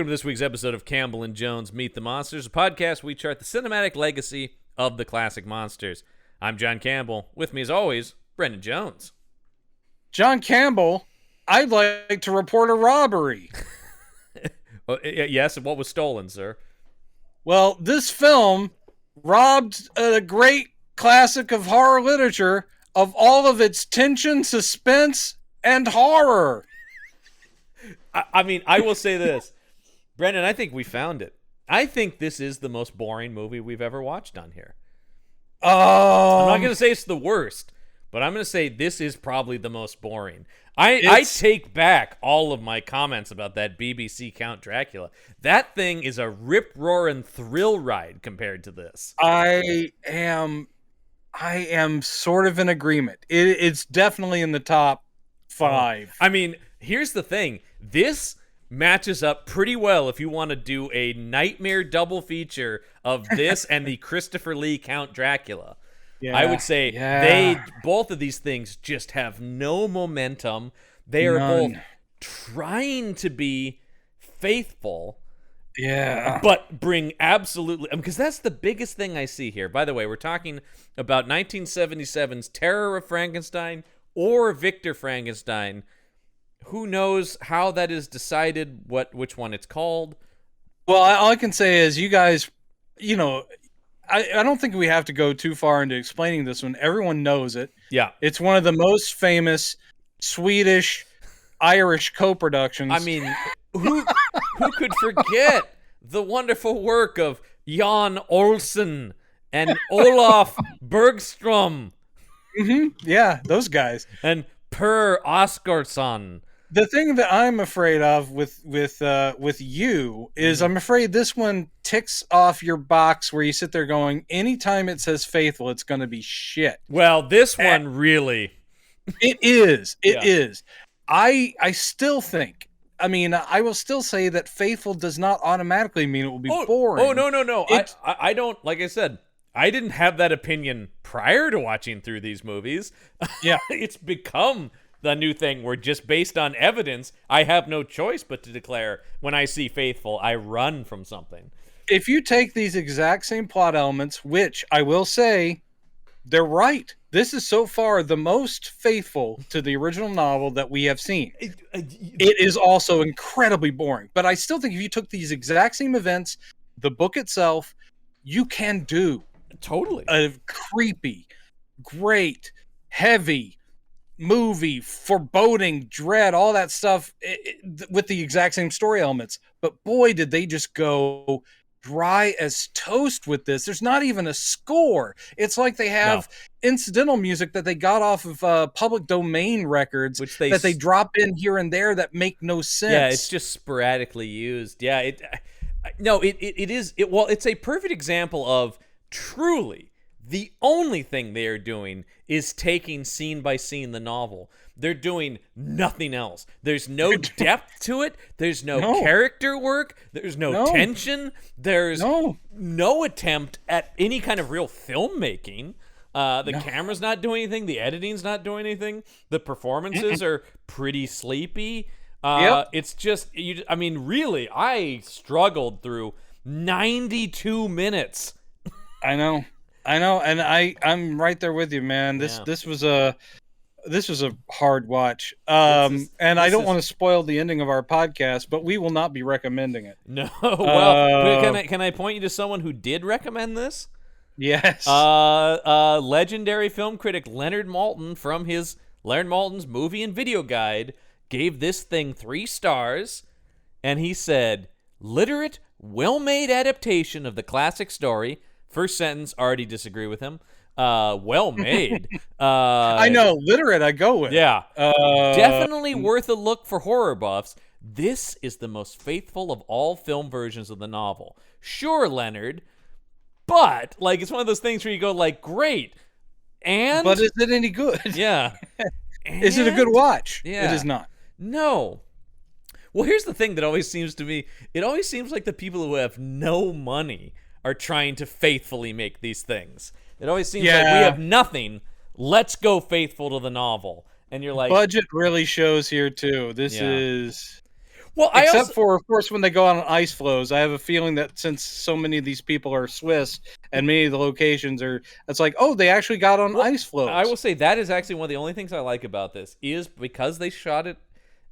Welcome to this week's episode of Campbell and Jones Meet the Monsters, a podcast where we chart the cinematic legacy of the classic monsters. I'm John Campbell. With me, as always, Brendan Jones. John Campbell, I'd like to report a robbery. Yes, and what was stolen, sir? Well, this film robbed a great classic of horror literature of all of its tension, suspense, and horror. I mean, I will say this. Brendan, I think we found it. I think this is the most boring movie we've ever watched on here. I'm not going to say it's the worst, but I'm going to say this is probably the most boring. I take back all of my comments about that BBC Count Dracula. That thing is a rip-roaring thrill ride compared to this. I am sort of in agreement. It's definitely in the top 5. I mean, here's the thing. This matches up pretty well if you want to do a nightmare double feature of this and the Christopher Lee Count Dracula. Yeah, I would say both of these things just have no momentum. They are both trying to be faithful, but bring absolutely, because that's the biggest thing I see here. By the way, we're talking about 1977's Terror of Frankenstein or Victor Frankenstein. Who knows how that is decided, which one it's called? Well, all I can say is you guys, I don't think we have to go too far into explaining this one. Everyone knows it. Yeah. It's one of the most famous Swedish-Irish co-productions. I mean, who could forget the wonderful work of Jan Olsen and Olaf Bergstrom? Mm-hmm. Yeah, those guys. And Per Oscarsson. The thing that I'm afraid of with you is I'm afraid this one ticks off your box where you sit there going, anytime it says faithful, it's going to be shit. Well, this one really. It is. It is. I still think, I will still say that faithful does not automatically mean it will be boring. Oh, no. I don't, like I said, I didn't have that opinion prior to watching through these movies. Yeah. It's become the new thing where just based on evidence, I have no choice but to declare when I see faithful, I run from something. If you take these exact same plot elements, which I will say, they're right. This is so far the most faithful to the original novel that we have seen. It is also incredibly boring. But I still think if you took these exact same events, the book itself, you can do totally a creepy, great, heavy movie, foreboding, dread, all that stuff with the exact same story elements. But boy, did they just go dry as toast with this. There's not even a score. It's like they have incidental music that they got off of public domain records, which they drop in here and there that make no sense. Yeah, it's just sporadically used. Yeah, it's a perfect example of truly the only thing they are doing is taking scene by scene the novel. They're doing nothing else. There's no depth to it. There's no character work. There's no tension. There's no attempt at any kind of real filmmaking. The camera's not doing anything. The editing's not doing anything. The performances are pretty sleepy. It's just, really, I struggled through 92 minutes. I know, and I'm right there with you, man. This was a hard watch. And I don't want to spoil the ending of our podcast, but we will not be recommending it. No. Well, can I point you to someone who did recommend this? Yes. Legendary film critic Leonard Maltin from his Leonard Maltin's movie and video guide gave this thing 3 stars, and he said, literate, well-made adaptation of the classic story. First sentence, already disagree with him. Well made. I know, literate I go with. Yeah. Definitely worth a look for horror buffs. This is the most faithful of all film versions of the novel. Sure, Leonard, but it's one of those things where you go great. And but is it any good? Yeah. Is it a good watch? Yeah. It is not. No. Well, here's the thing that always seems to me, it always seems like the people who have no money are trying to faithfully make these things. It always seems like we have nothing. Let's go faithful to the novel. And you're like... Budget really shows here, too. This is... Well, Except for, of course, when they go on ice floes. I have a feeling that since so many of these people are Swiss and many of the locations are, it's like, oh, they actually got on ice floes. I will say that is actually one of the only things I like about this is because they shot it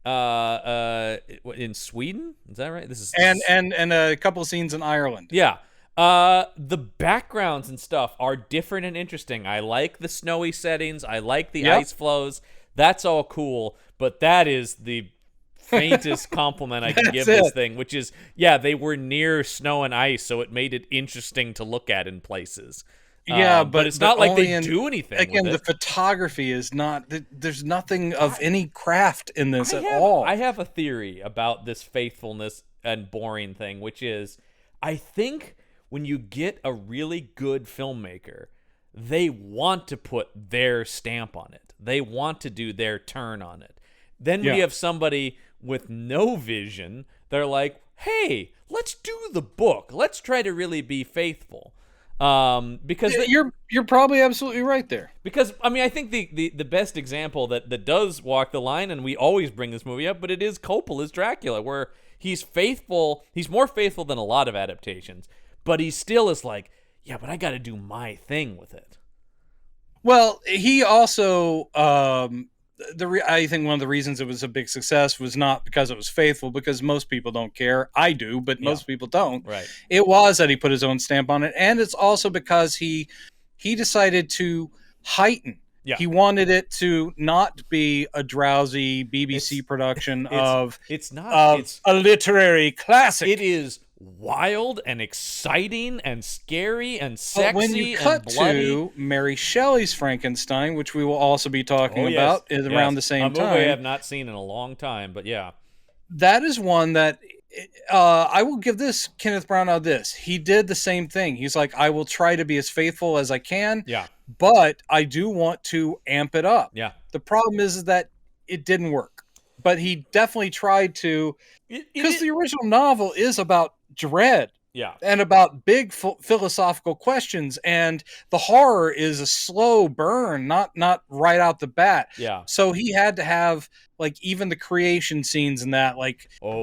in Sweden. Is that right? This is and a couple of scenes in Ireland. Yeah. The backgrounds and stuff are different and interesting. I like the snowy settings. I like the ice flows. That's all cool. But that is the faintest compliment I can give this thing, which is, they were near snow and ice, so it made it interesting to look at in places. Yeah, but it's not like they do anything. Again, with the photography is not. There's nothing of any craft in this at all. I have a theory about this faithfulness and boring thing, which is, I think when you get a really good filmmaker, they want to put their stamp on it. They want to do their turn on it. Then when you have somebody with no vision, they're like, hey, let's do the book. Let's try to really be faithful. Because you're probably absolutely right there. Because I mean, I think the best example that does walk the line, and we always bring this movie up, but it is Coppola's Dracula, where he's faithful. He's more faithful than a lot of adaptations, but he still is like, yeah, but I got to do my thing with it. Well, he also I think one of the reasons it was a big success was not because it was faithful, because most people don't care. I do, but most people don't. Right. It was that he put his own stamp on it, and it's also because he decided to heighten. Yeah. He wanted it to not be a drowsy BBC production of a literary classic. It is wild and exciting and scary and sexy. But when you cut to Mary Shelley's Frankenstein, which we will also be talking about around the same time, a movie I have not seen in a long time, but that is one that I will give this Kenneth Branagh this. He did the same thing. He's like, I will try to be as faithful as I can. Yeah. But I do want to amp it up. Yeah. The problem is that it didn't work. But he definitely tried to, because the original novel is about dread. Yeah. And about big philosophical questions, and the horror is a slow burn, not right out the bat. Yeah. So he had to have like even the creation scenes and that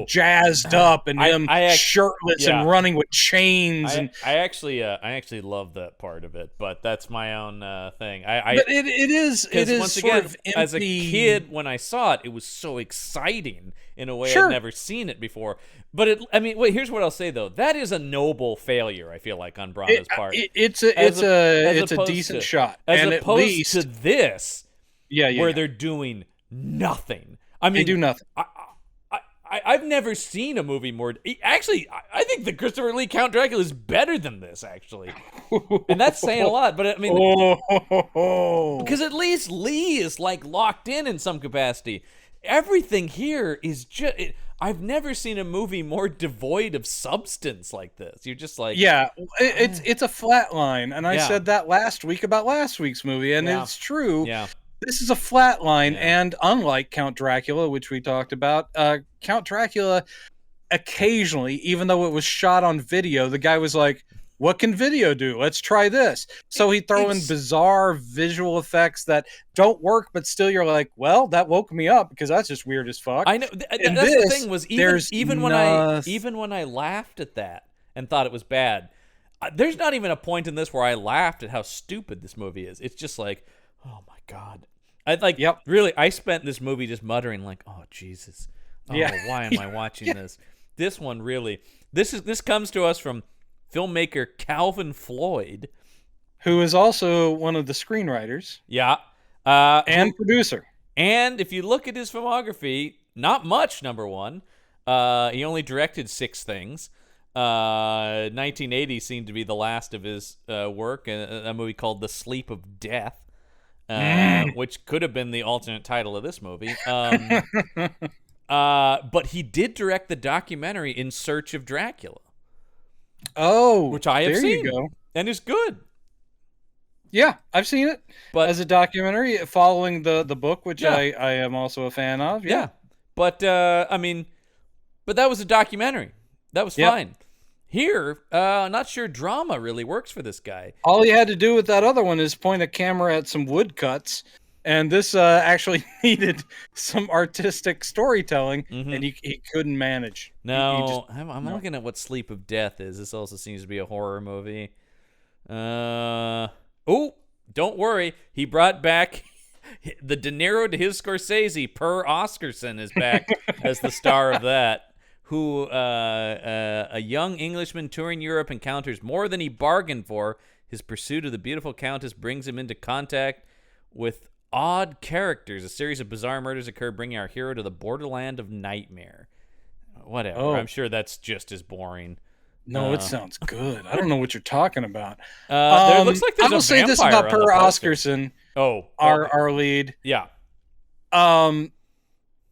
jazzed up and him shirtless and running with chains. I actually love that part of it, but that's my own thing. But it is once sort again, of empty. As a kid when I saw it, it was so exciting in a way I'd never seen it before. But here's what I'll say though. That is a noble failure, I feel like, on Branagh's part. It's a decent shot. As and opposed at least, to this, where they're doing nothing. I mean, they do nothing. I've never seen a movie more. Actually, I think the Christopher Lee Count Dracula is better than this, actually. And that's saying a lot. But I mean, because at least Lee is like locked in some capacity. Everything here is just. I've never seen a movie more devoid of substance like this. You're just like, it's a flat line, and I said that last week about last week's movie, and it's true. Yeah. This is a flat line, and unlike Count Dracula, which we talked about, Count Dracula, occasionally, even though it was shot on video, the guy was like, what can video do? Let's try this. So he'd throw in bizarre visual effects that don't work, but still you're like, well, that woke me up because that's just weird as fuck. I know. That's the thing was even when I laughed at that and thought it was bad, there's not even a point in this where I laughed at how stupid this movie is. It's just like, oh my God. Really, I spent this movie just muttering like, oh Jesus. Oh, why am I watching this? This one really, this comes to us from filmmaker Calvin Floyd, who is also one of the screenwriters. Yeah. And producer. And if you look at his filmography, not much, number one. He only directed 6 things. 1980 seemed to be the last of his work, a movie called The Sleep of Death, which could have been the alternate title of this movie. But he did direct the documentary In Search of Dracula. Oh, which I have seen, you go. And is good. Yeah, I've seen it, but as a documentary following the book, which I am also a fan of. Yeah. But but that was a documentary. That was fine. Here, not sure drama really works for this guy. All he had to do with that other one is point a camera at some woodcuts And this actually needed some artistic storytelling, and he couldn't manage. No, I'm looking at what Sleep of Death is. This also seems to be a horror movie. Oh, don't worry. He brought back the De Niro to his Scorsese. Per Oscarson is back as the star of that. Who, a young Englishman touring Europe encounters more than he bargained for. His pursuit of the beautiful Countess brings him into contact with odd characters. A series of bizarre murders occur, bringing our hero to the borderland of nightmare. Whatever. I'm sure that's just as boring. No, it sounds good. I don't know what you're talking about. It looks like there's I will say this about Per Oscarson. Our lead. Yeah.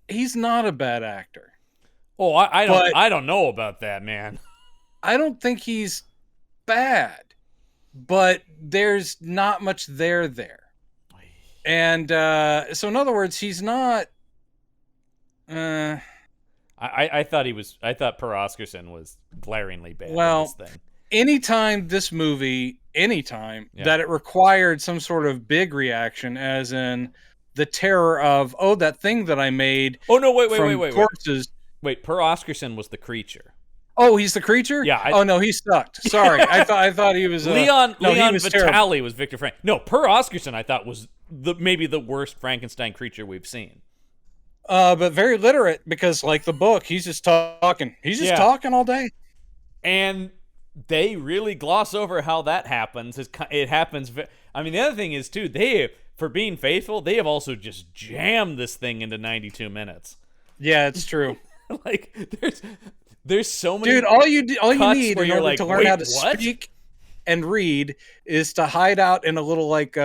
He's not a bad actor. Oh, I don't know about that, man. I don't think he's bad, but there's not much there. And so, in other words, he's not. I thought Per Oscarson was glaringly bad. Well, in this thing. Anytime that it required some sort of big reaction, as in the terror of that thing that I made. Oh no! Wait! Corpses. Wait, Per Oscarson was the creature. Oh, he's the creature? Yeah. No, he sucked. Sorry, I thought he was Leon Vitali was Victor Frank. No, Per Oscarson I thought was maybe the worst Frankenstein creature we've seen. But very literate, because like the book, he's just talking. He's just talking all day. And they really gloss over how that happens. It happens. I mean, the other thing is too, for being faithful, they have also just jammed this thing into 92 minutes. Yeah, it's true. Like there's so many. Dude, all you need in order to learn how to what? speak and read is to hide out in a little like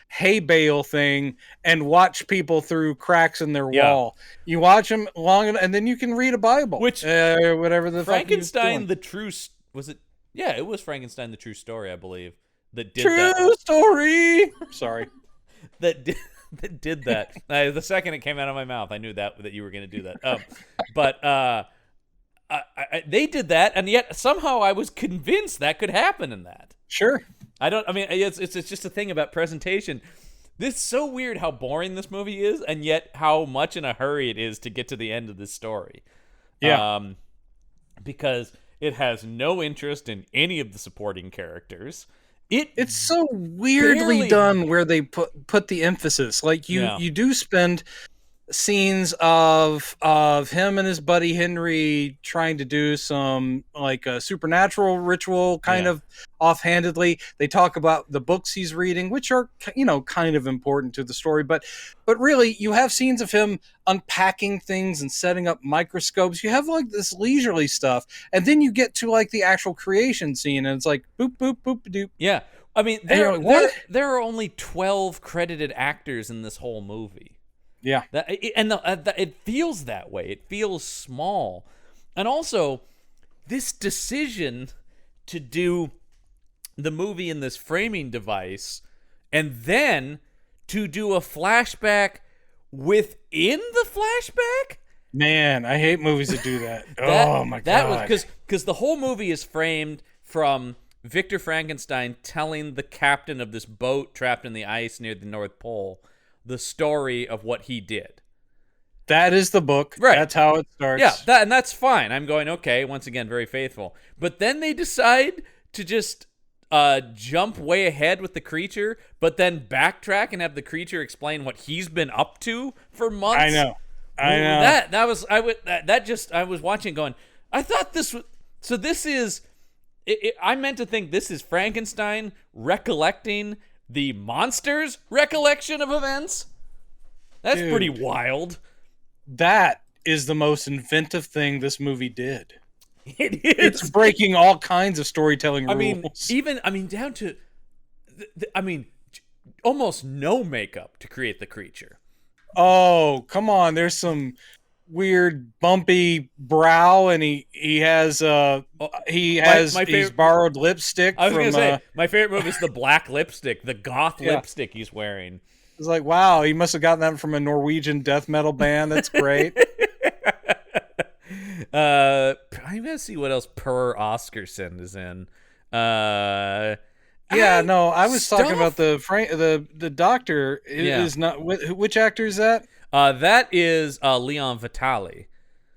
hay bale thing and watch people through cracks in their wall. You watch them long enough, and then you can read a Bible, which whatever the Frankenstein the true was it? Yeah, it was Frankenstein the True Story, I believe. That did True story. Sorry. that did that. The second it came out of my mouth, I knew that you were going to do that. But they did that, and yet somehow I was convinced that could happen in that. Sure. It's just a thing about presentation. This is so weird how boring this movie is, and yet how much in a hurry it is to get to the end of this story. Yeah. Because it has no interest in any of the supporting characters. It's so weirdly done where they put the emphasis. Like you do spend scenes of him and his buddy Henry trying to do some like a supernatural ritual kind of offhandedly. They talk about the books he's reading, which are kind of important to the story, but really you have scenes of him unpacking things and setting up microscopes. You have like this leisurely stuff, and then you get to like the actual creation scene, and it's like boop boop boop doop. Yeah, I mean there are only 12 credited actors in this whole movie. Yeah, it feels that way. It feels small, and also this decision to do the movie in this framing device, and then to do a flashback within the flashback. Man, I hate movies that do that. Oh my god, that was because the whole movie is framed from Victor Frankenstein telling the captain of this boat trapped in the ice near the North Pole the story of what he did. That is the book. Right. That's how it starts. Yeah, and that's fine. I'm going, okay, once again, very faithful. But then they decide to just jump way ahead with the creature, but then backtrack and have the creature explain what he's been up to for months. I know. I was watching going, I thought this was, so this is, I meant to think this is Frankenstein recollecting the monster's recollection of events. That's pretty wild. That is the most inventive thing this movie did. It is. It's breaking all kinds of storytelling rules. Down to, almost no makeup to create the creature. Oh, come on. There's some weird bumpy brow, and he's borrowed lipstick. I was gonna say my favorite move is the black lipstick, the goth lipstick he's wearing. It's like, wow, he must have gotten that from a Norwegian death metal band. That's great. I'm gonna see what else Per Oscarson is in. Yeah, no, I was talking about the doctor. Is not which actor is that? That is Leon Vitali.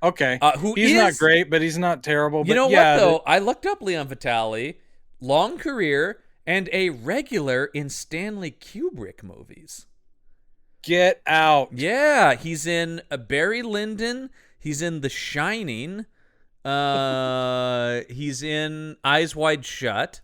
Okay, he's not great, but he's not terrible. You know what though? I looked up Leon Vitali, long career, and a regular in Stanley Kubrick movies. Get out! Yeah, he's in Barry Lyndon. He's in The Shining. He's in Eyes Wide Shut.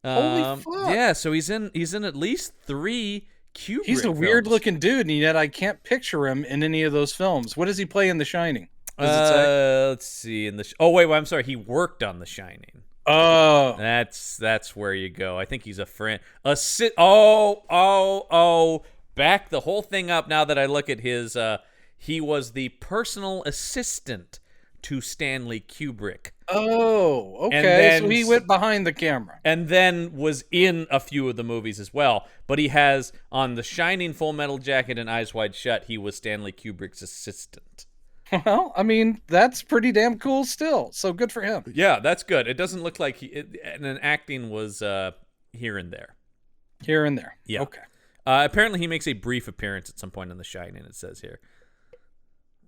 Holy fuck! Yeah, so he's in at least 3 Kubrick. He's a weird looking dude, and yet I can't picture him in any of those films. What does he play in The Shining? Does it say? Let's see. I'm sorry. He worked on The Shining. Oh, that's where you go. I think he's a friend. Back the whole thing up. Now that I look at his, he was the personal assistant to Stanley Kubrick. Oh, okay. So he went behind the camera. And then was in a few of the movies as well. But he has, on The Shining, Full Metal Jacket, and Eyes Wide Shut, he was Stanley Kubrick's assistant. Well, I mean, that's pretty damn cool still. So good for him. Yeah, that's good. It doesn't look like and acting was here and there. Here and there. Yeah. Okay. Apparently he makes a brief appearance at some point in The Shining, it says here.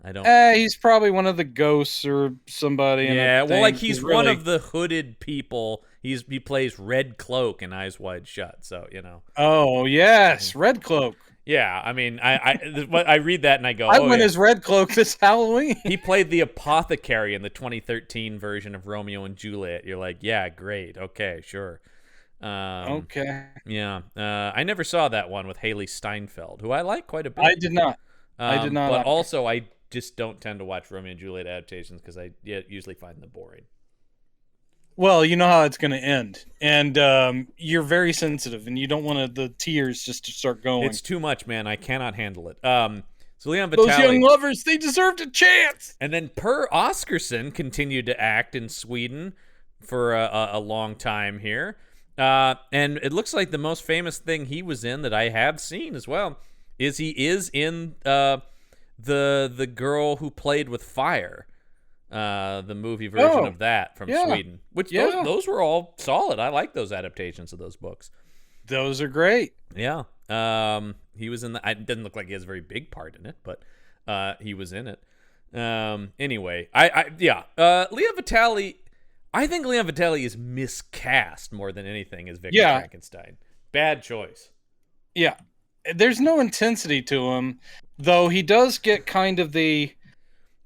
I don't. He's probably one of the ghosts or somebody. Yeah, well, like he's one of the hooded people. He plays Red Cloak in Eyes Wide Shut. So Oh yes, Red Cloak. Yeah, I mean, I read that and I go, I went as Red Cloak this Halloween. He played the apothecary in the 2013 version of Romeo and Juliet. You're like, yeah, great, okay, sure. Okay. Yeah, I never saw that one with Haley Steinfeld, who I like quite a bit. I did not. But also, I just don't tend to watch Romeo and Juliet adaptations because I usually find them boring. Well, you know how it's going to end, and you're very sensitive, and you don't want the tears just to start going. It's too much, man. I cannot handle it. So Leon Vitali, those young lovers, they deserved a chance. And then Per Oscarsson continued to act in Sweden for a long time here, and it looks like the most famous thing he was in that I have seen as well is he is in the girl who played with fire. The movie version of that from Sweden, which those were all solid. I like those adaptations of those books. Those are great. Yeah. He was in it didn't look like he has a very big part in it, but he was in it. Anyway, Leon Vitali, I think Leon Vitali is miscast more than anything as Victor Frankenstein. Bad choice. Yeah. There's no intensity to him, though he does get kind of the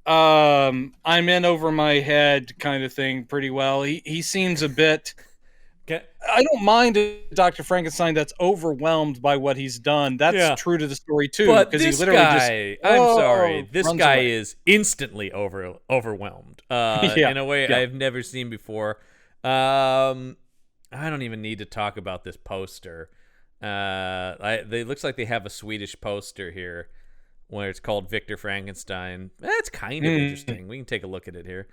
I'm in over my head kind of thing pretty well. He seems a bit I don't mind Dr. Frankenstein that's overwhelmed by what he's done. That's true to the story too. But this guy, this guy is instantly overwhelmed in a way I've never seen before. I don't even need to talk about this poster. It looks like they have a Swedish poster here where it's called Victor Frankenstein. That's kind of interesting. We can take a look at it here.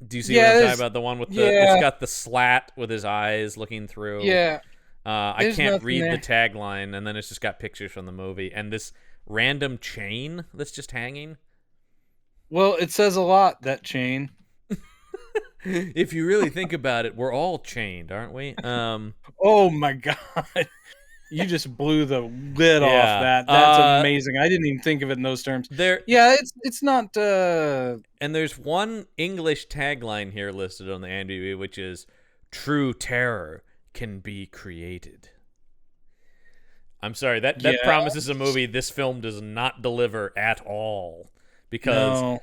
Do you see what I'm talking about? The one with it's got the slat with his eyes looking through. Yeah. I can't read the tagline, and then it's just got pictures from the movie and this random chain that's just hanging. Well, it says a lot, that chain. If you really think about it, we're all chained, aren't we? Oh my God. You just blew the lid off that. That's amazing. I didn't even think of it in those terms. It's not. And there's one English tagline here listed on the IMDb, which is "True terror can be created." I'm sorry, that promises a movie this film does not deliver at all, because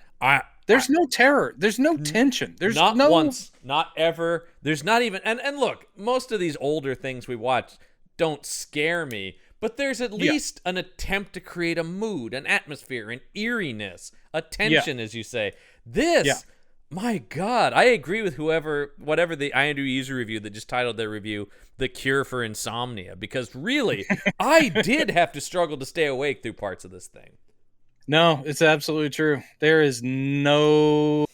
there's no terror. There's no tension. There's not once, not ever. There's not even. And look, most of these older things we watch don't scare me, but there's at least an attempt to create a mood, an atmosphere, an eeriness, a tension, as you say. This, my God, I agree with whatever the IMDb user review that just titled their review "The Cure for Insomnia," because really, I did have to struggle to stay awake through parts of this thing. No, it's absolutely true. There is no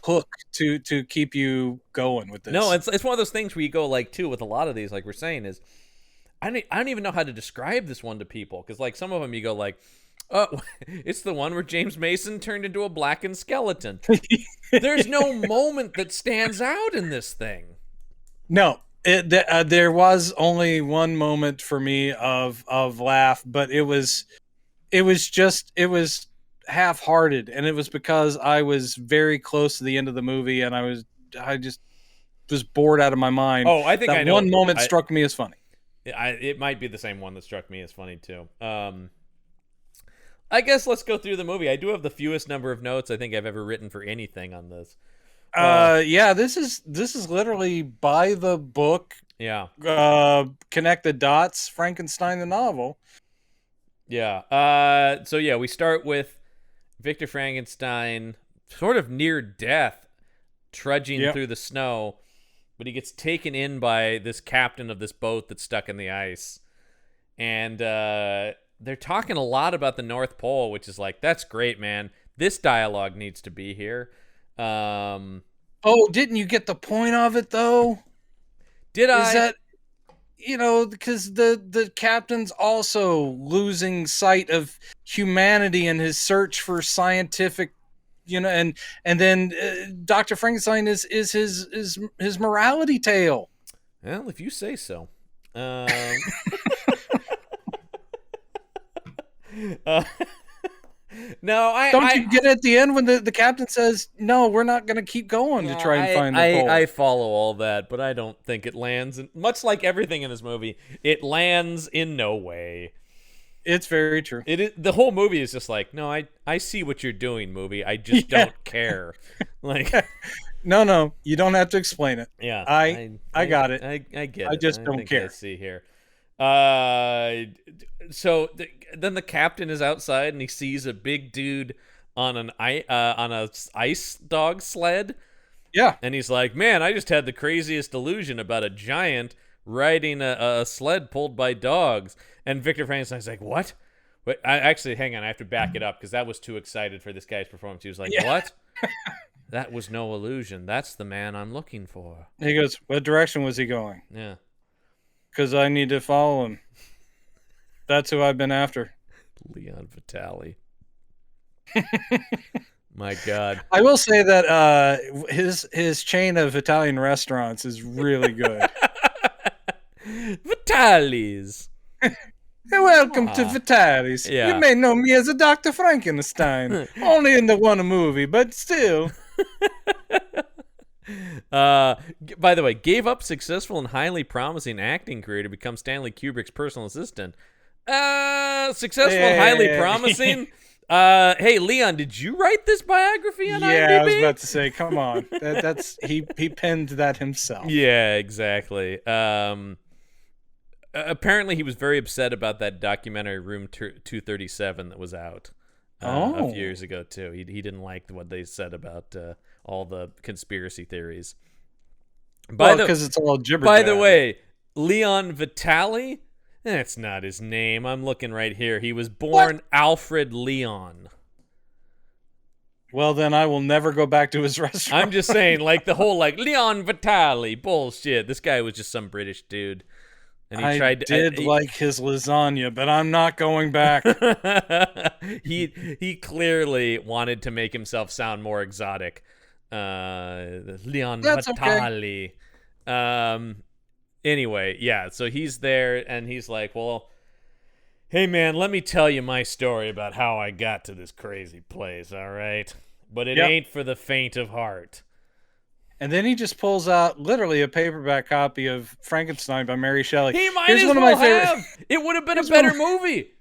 hook to keep you going with this. No, it's one of those things where you go with a lot of these, like we're saying, is I don't even know how to describe this one to people, because some of them you go It's the one where James Mason turned into a blackened skeleton. There's no moment that stands out in this thing. No, there was only one moment for me of laugh, but it was half-hearted, and it was because I was very close to the end of the movie, and I just was bored out of my mind. Oh, I think that I know. One moment struck me as funny. It might be the same one that struck me as funny too. I guess let's go through the movie. I do have the fewest number of notes I think I've ever written for anything on this. Yeah, this is literally by the book. Yeah. Connect the dots, Frankenstein the novel. Yeah. So yeah, we start with Victor Frankenstein sort of near death, trudging through the snow, but he gets taken in by this captain of this boat that's stuck in the ice. And they're talking a lot about the North Pole, which is like, that's great, man. This dialogue needs to be here. Oh, didn't you get the point of it, though? Did I? Is that, because the captain's also losing sight of humanity in his search for scientific, and then Dr. Frankenstein is his morality tale. Well, if you say so. No, don't you get it at the end when the captain says, "No, we're not going to keep going to try and find the pole"? I follow all that, but I don't think it lands. Much like everything in this movie, it lands in no way. It's very true. The whole movie is just like, no, I see what you're doing, movie. I just don't care. Like, no, you don't have to explain it. Yeah, I got it. I get it. I just don't care. I see here. So then the captain is outside and he sees a big dude on an ice dog sled. Yeah, and he's like, "Man, I just had the craziest illusion about a giant riding a sled pulled by dogs." And Victor Frankenstein's like, "What?" Wait, hang on. I have to back it up because that was too excited for this guy's performance. He was like, "What?" That was no illusion. That's the man I'm looking for. He goes, "What direction was he going?" Yeah. Because I need to follow him. That's who I've been after. Leon Vitali. My God. I will say that his chain of Italian restaurants is really good. Vitali's. Welcome to Vitali's. Yeah. You may know me as a Dr. Frankenstein. Only in the one movie, but still. By the way, gave up successful and highly promising acting career to become Stanley Kubrick's personal assistant. Successful and highly promising. Hey Leon, did you write this biography on IMDb? Yeah, I was about to say, come on. That's he penned that himself. Yeah, exactly. Apparently he was very upset about that documentary Room 237 that was out a few years ago too. He didn't like what they said about all the conspiracy theories. Because it's all gibber. By the way, Leon Vitali, that's not his name. I'm looking right here. He was born Alfred Leon. Well, then I will never go back to his restaurant. I'm just saying, like the whole Leon Vitali bullshit. This guy was just some British dude. And he like his lasagna, but I'm not going back. He clearly wanted to make himself sound more exotic. Leon Vitali. Okay. Anyway, yeah, so he's there and he's like, well, hey man, let me tell you my story about how I got to this crazy place, all right? But it ain't for the faint of heart. And then he just pulls out literally a paperback copy of Frankenstein by Mary Shelley. He might as well have. It would have been a better movie.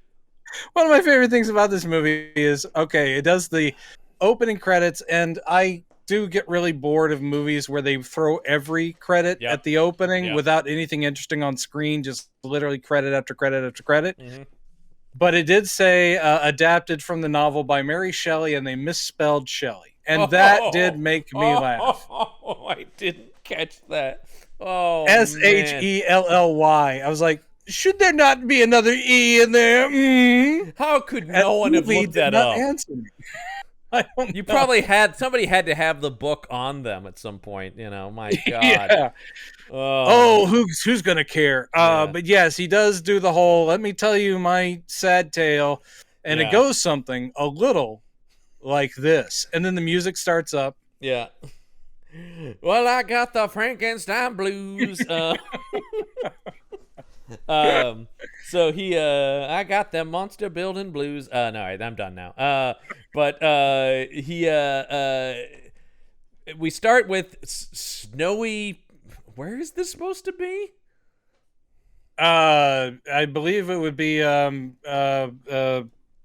One of my favorite things about this movie is, it does the opening credits, and I do get really bored of movies where they throw every credit at the opening without anything interesting on screen, just literally credit after credit after credit. Mm-hmm. But it did say adapted from the novel by Mary Shelley, and they misspelled Shelley. And that did make me laugh. I didn't catch that. Shelley. I was like, should there not be another E in there? Mm. How could no one have looked that up? Answer me. You probably somebody had to have the book on them at some point, my God. Yeah. Who's going to care? But yes, he does do the whole, let me tell you my sad tale. And it goes something a little like this. And then the music starts up. Yeah. Well, I got the Frankenstein blues. So I got them monster building blues. No, I'm done now. We start with snowy. Where is this supposed to be? I believe it would be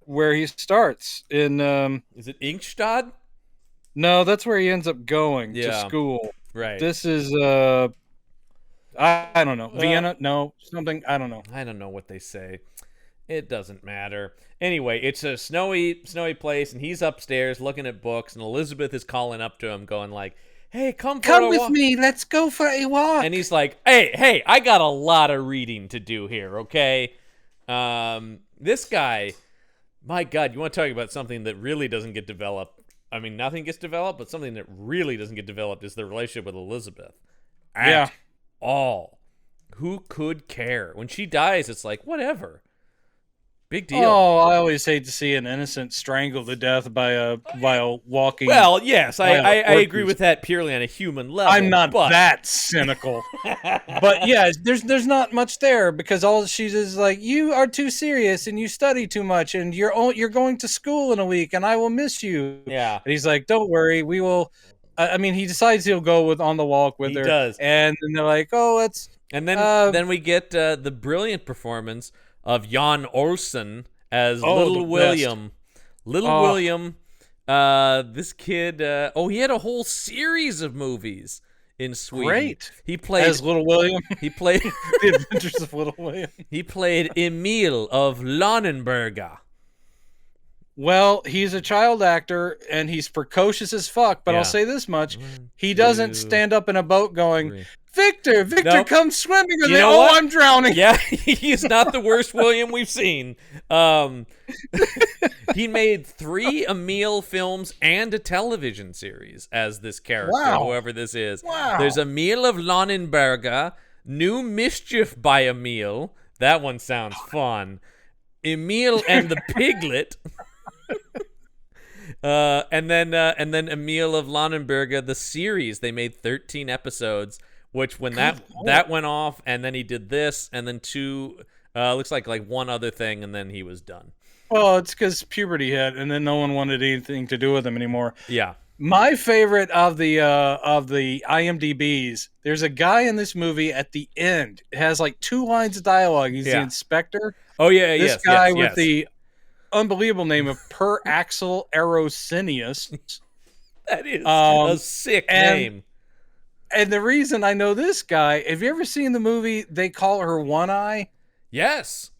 where he starts in. Is it Ingstad? No, that's where he ends up going to school. Right. This is I don't know. Vienna? No, something. I don't know. I don't know what they say. It doesn't matter. Anyway, it's a snowy place, and he's upstairs looking at books, and Elizabeth is calling up to him, going like, "Hey, come with me. Let's go for a walk." And he's like, "Hey, I got a lot of reading to do here, okay?" This guy, my God, you want to talk about something that really doesn't get developed? I mean, nothing gets developed, but something that really doesn't get developed is the relationship with Elizabeth. At all. Who could care? When she dies, it's like, whatever. Big deal. Oh, I always hate to see an innocent strangled to death by a walking. Well, yes, I agree with that purely on a human level. I'm not that cynical, but yeah, there's not much there because all she's is like, you are too serious and you study too much and you're going to school in a week and I will miss you. Yeah, and he's like, don't worry, we will. I mean, he decides he'll go on the walk with her. He does, and then they're like, oh, let's. And then we get the brilliant performance of Jan Olsen as Little William. Little William, this kid, he had a whole series of movies in Sweden. Great. He played as Little William. He played The Adventures of Little William. He played Emil of Lonnenberga. Well, he's a child actor and he's precocious as fuck, but I'll say this much. He doesn't stand up in a boat going, Victor, come swimming with me. Oh, I'm drowning. Yeah, he's not the worst William we've seen. He made 3 Emil films and a television series as this character, whoever this is. Wow. There's Emil of Lonnenberga, New Mischief by Emil. That one sounds fun. Emil and the Piglet. And then Emil of Lonnenberga, the series. They made 13 episodes, which when that went off, and then he did this, and then 2, looks like one other thing, and then he was done. Well, it's because puberty hit, and then no one wanted anything to do with him anymore. Yeah. My favorite of the IMDb's, there's a guy in this movie at the end. It has 2 lines of dialogue. He's the inspector. Oh, yeah, this guy with the unbelievable name of Per Axel Arosinius. That is a sick name. And the reason I know this guy, have you ever seen the movie They Call Her One Eye? Yes.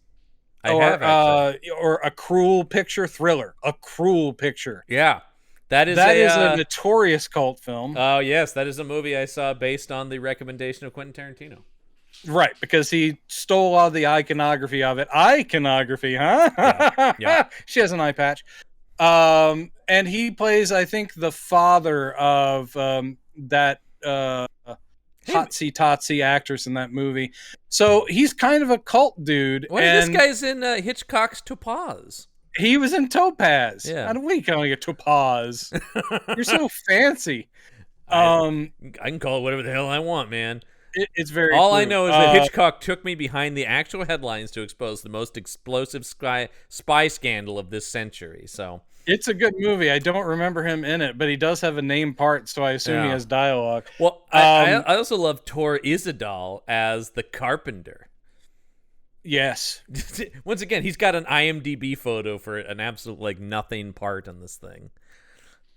I have, actually. Or A Cruel Picture Thriller. A Cruel Picture. Yeah. That is a notorious cult film. Oh, yes. That is a movie I saw based on the recommendation of Quentin Tarantino. Right, because he stole all the iconography of it. Iconography, huh? Yeah. She has an eye patch. And he plays, I think, the father of that Totsy actress in that movie. So he's kind of a cult dude. This guy's in Hitchcock's Topaz. He was in Topaz. Yeah. How do we call it Topaz? You're so fancy. I can call it whatever the hell I want, man. It's very all true. I know is that Hitchcock took me behind the actual headlines to expose the most explosive spy scandal of this century. So it's a good movie. I don't remember him in it, but he does have a name part, so I assume he has dialogue. Well, I also love Tor Isedal as the carpenter. Yes. Once again, he's got an IMDb photo for an absolute nothing part on this thing.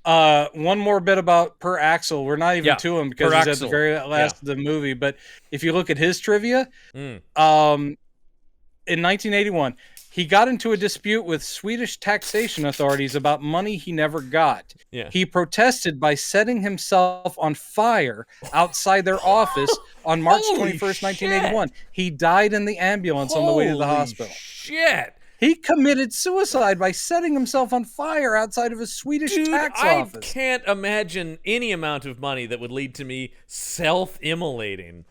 One more bit about Per Axel. We're not even to him because he's at the very last of the movie. But if you look at his trivia, in 1981, he got into a dispute with Swedish taxation authorities about money he never got. Yeah. He protested by setting himself on fire outside their office on March 21st, 1981. He died in the ambulance on the way to the hospital. Shit. He committed suicide by setting himself on fire outside of a Swedish tax office. I can't imagine any amount of money that would lead to me self-immolating.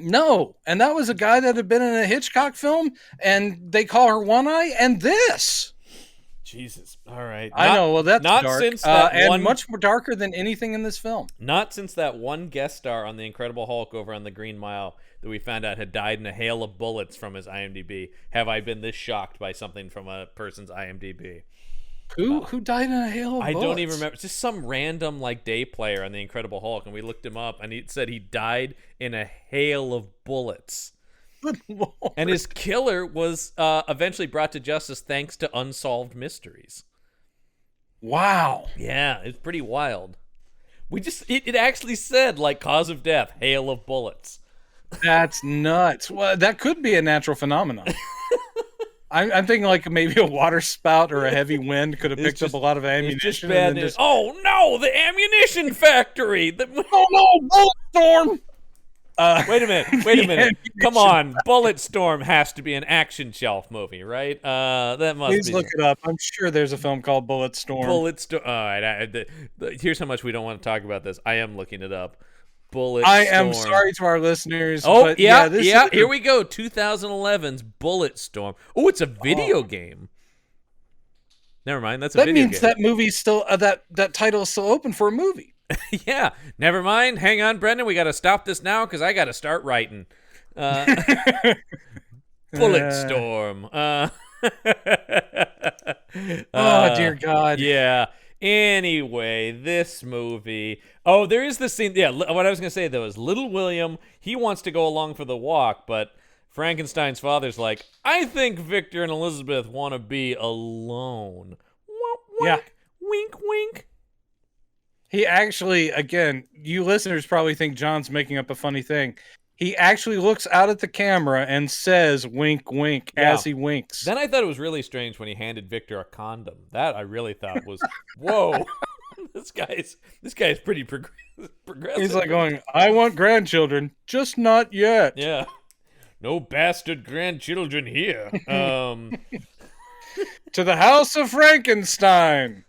No, and that was a guy that had been in a Hitchcock film, and They Call Her One Eye, and this. Jesus. All right. I know. Well, that's not dark. Since that and much more darker than anything in this film. Not since that one guest star on The Incredible Hulk over on the Green Mile that we found out had died in a hail of bullets from his IMDb have I been this shocked by something from a person's IMDb. Who died in a hail of bullets? I don't even remember. It's just some random day player on The Incredible Hulk, and we looked him up, and he said he died in a hail of bullets. Good Lord. And his killer was eventually brought to justice thanks to unsolved mysteries. Wow. Yeah, it's pretty wild. It actually said cause of death, hail of bullets. That's nuts. Well, that could be a natural phenomenon. I'm thinking maybe a water spout or a heavy wind could have picked up a lot of ammunition. Oh no, the ammunition factory! Oh no, bullet storm! Wait a minute. Come on. Bulletstorm has to be an Action Shelf movie, right? That must Please be. look it up. I'm sure there's a film called Bulletstorm. Bulletstorm. All right. Here's how much we don't want to talk about this. I am looking it up. Bulletstorm. I am sorry to our listeners. Oh, but yeah. Here we go. 2011's Bulletstorm. Oh, it's a video game. Never mind. That's a video game. That means that movie's still, that title is still open for a movie. Yeah, never mind. Hang on, Brendan. We got to stop this now because I got to start writing. Bulletstorm. Oh, dear God. Yeah. Anyway, this movie. Oh, there is this scene. Yeah, what I was going to say, though, is Little William, he wants to go along for the walk, but Frankenstein's father's like, I think Victor and Elizabeth want to be alone. Wink, yeah. Wink, wink. He actually, again, you listeners probably think John's making up a funny thing. He actually looks out at the camera and says wink, wink as he winks. Then I thought it was really strange when he handed Victor a condom. That I really thought was, whoa, this guy's pretty progressive. He's going, I want grandchildren, just not yet. Yeah. No bastard grandchildren here. To the house of Frankenstein.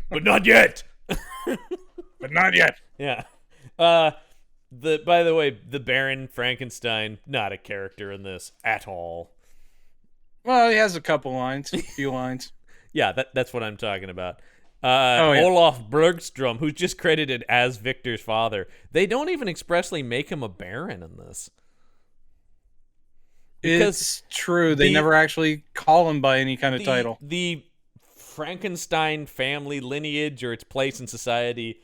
But not yet. But not yet. Yeah. By the way, the Baron Frankenstein, not a character in this at all. Well, he has a few lines. Yeah, that's what I'm talking about. Yeah. Olaf Bergstrom, who's just credited as Victor's father. They don't even expressly make him a Baron in this. It's true. They never actually call him by any kind of title. The Frankenstein family lineage or its place in society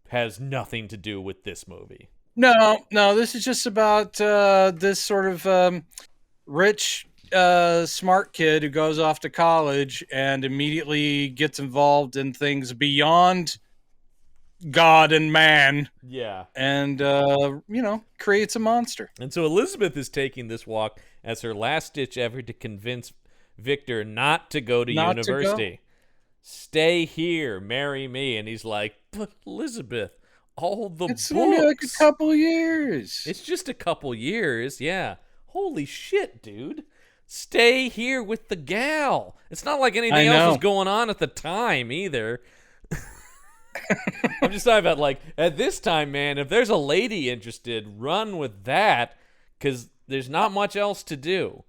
has nothing to do with this movie. No, this is just about this sort of rich, smart kid who goes off to college and immediately gets involved in things beyond God and man. Yeah. And, creates a monster. And so Elizabeth is taking this walk as her last-ditch effort to convince Victor not to go to university. Stay here, marry me. And he's like, but Elizabeth, all the it's books. only like a couple years. It's just a couple years, yeah. Holy shit, dude. Stay here with the gal. It's not like anything else was going on at the time either. I'm just talking about at this time, man, if there's a lady interested, run with that because there's not much else to do.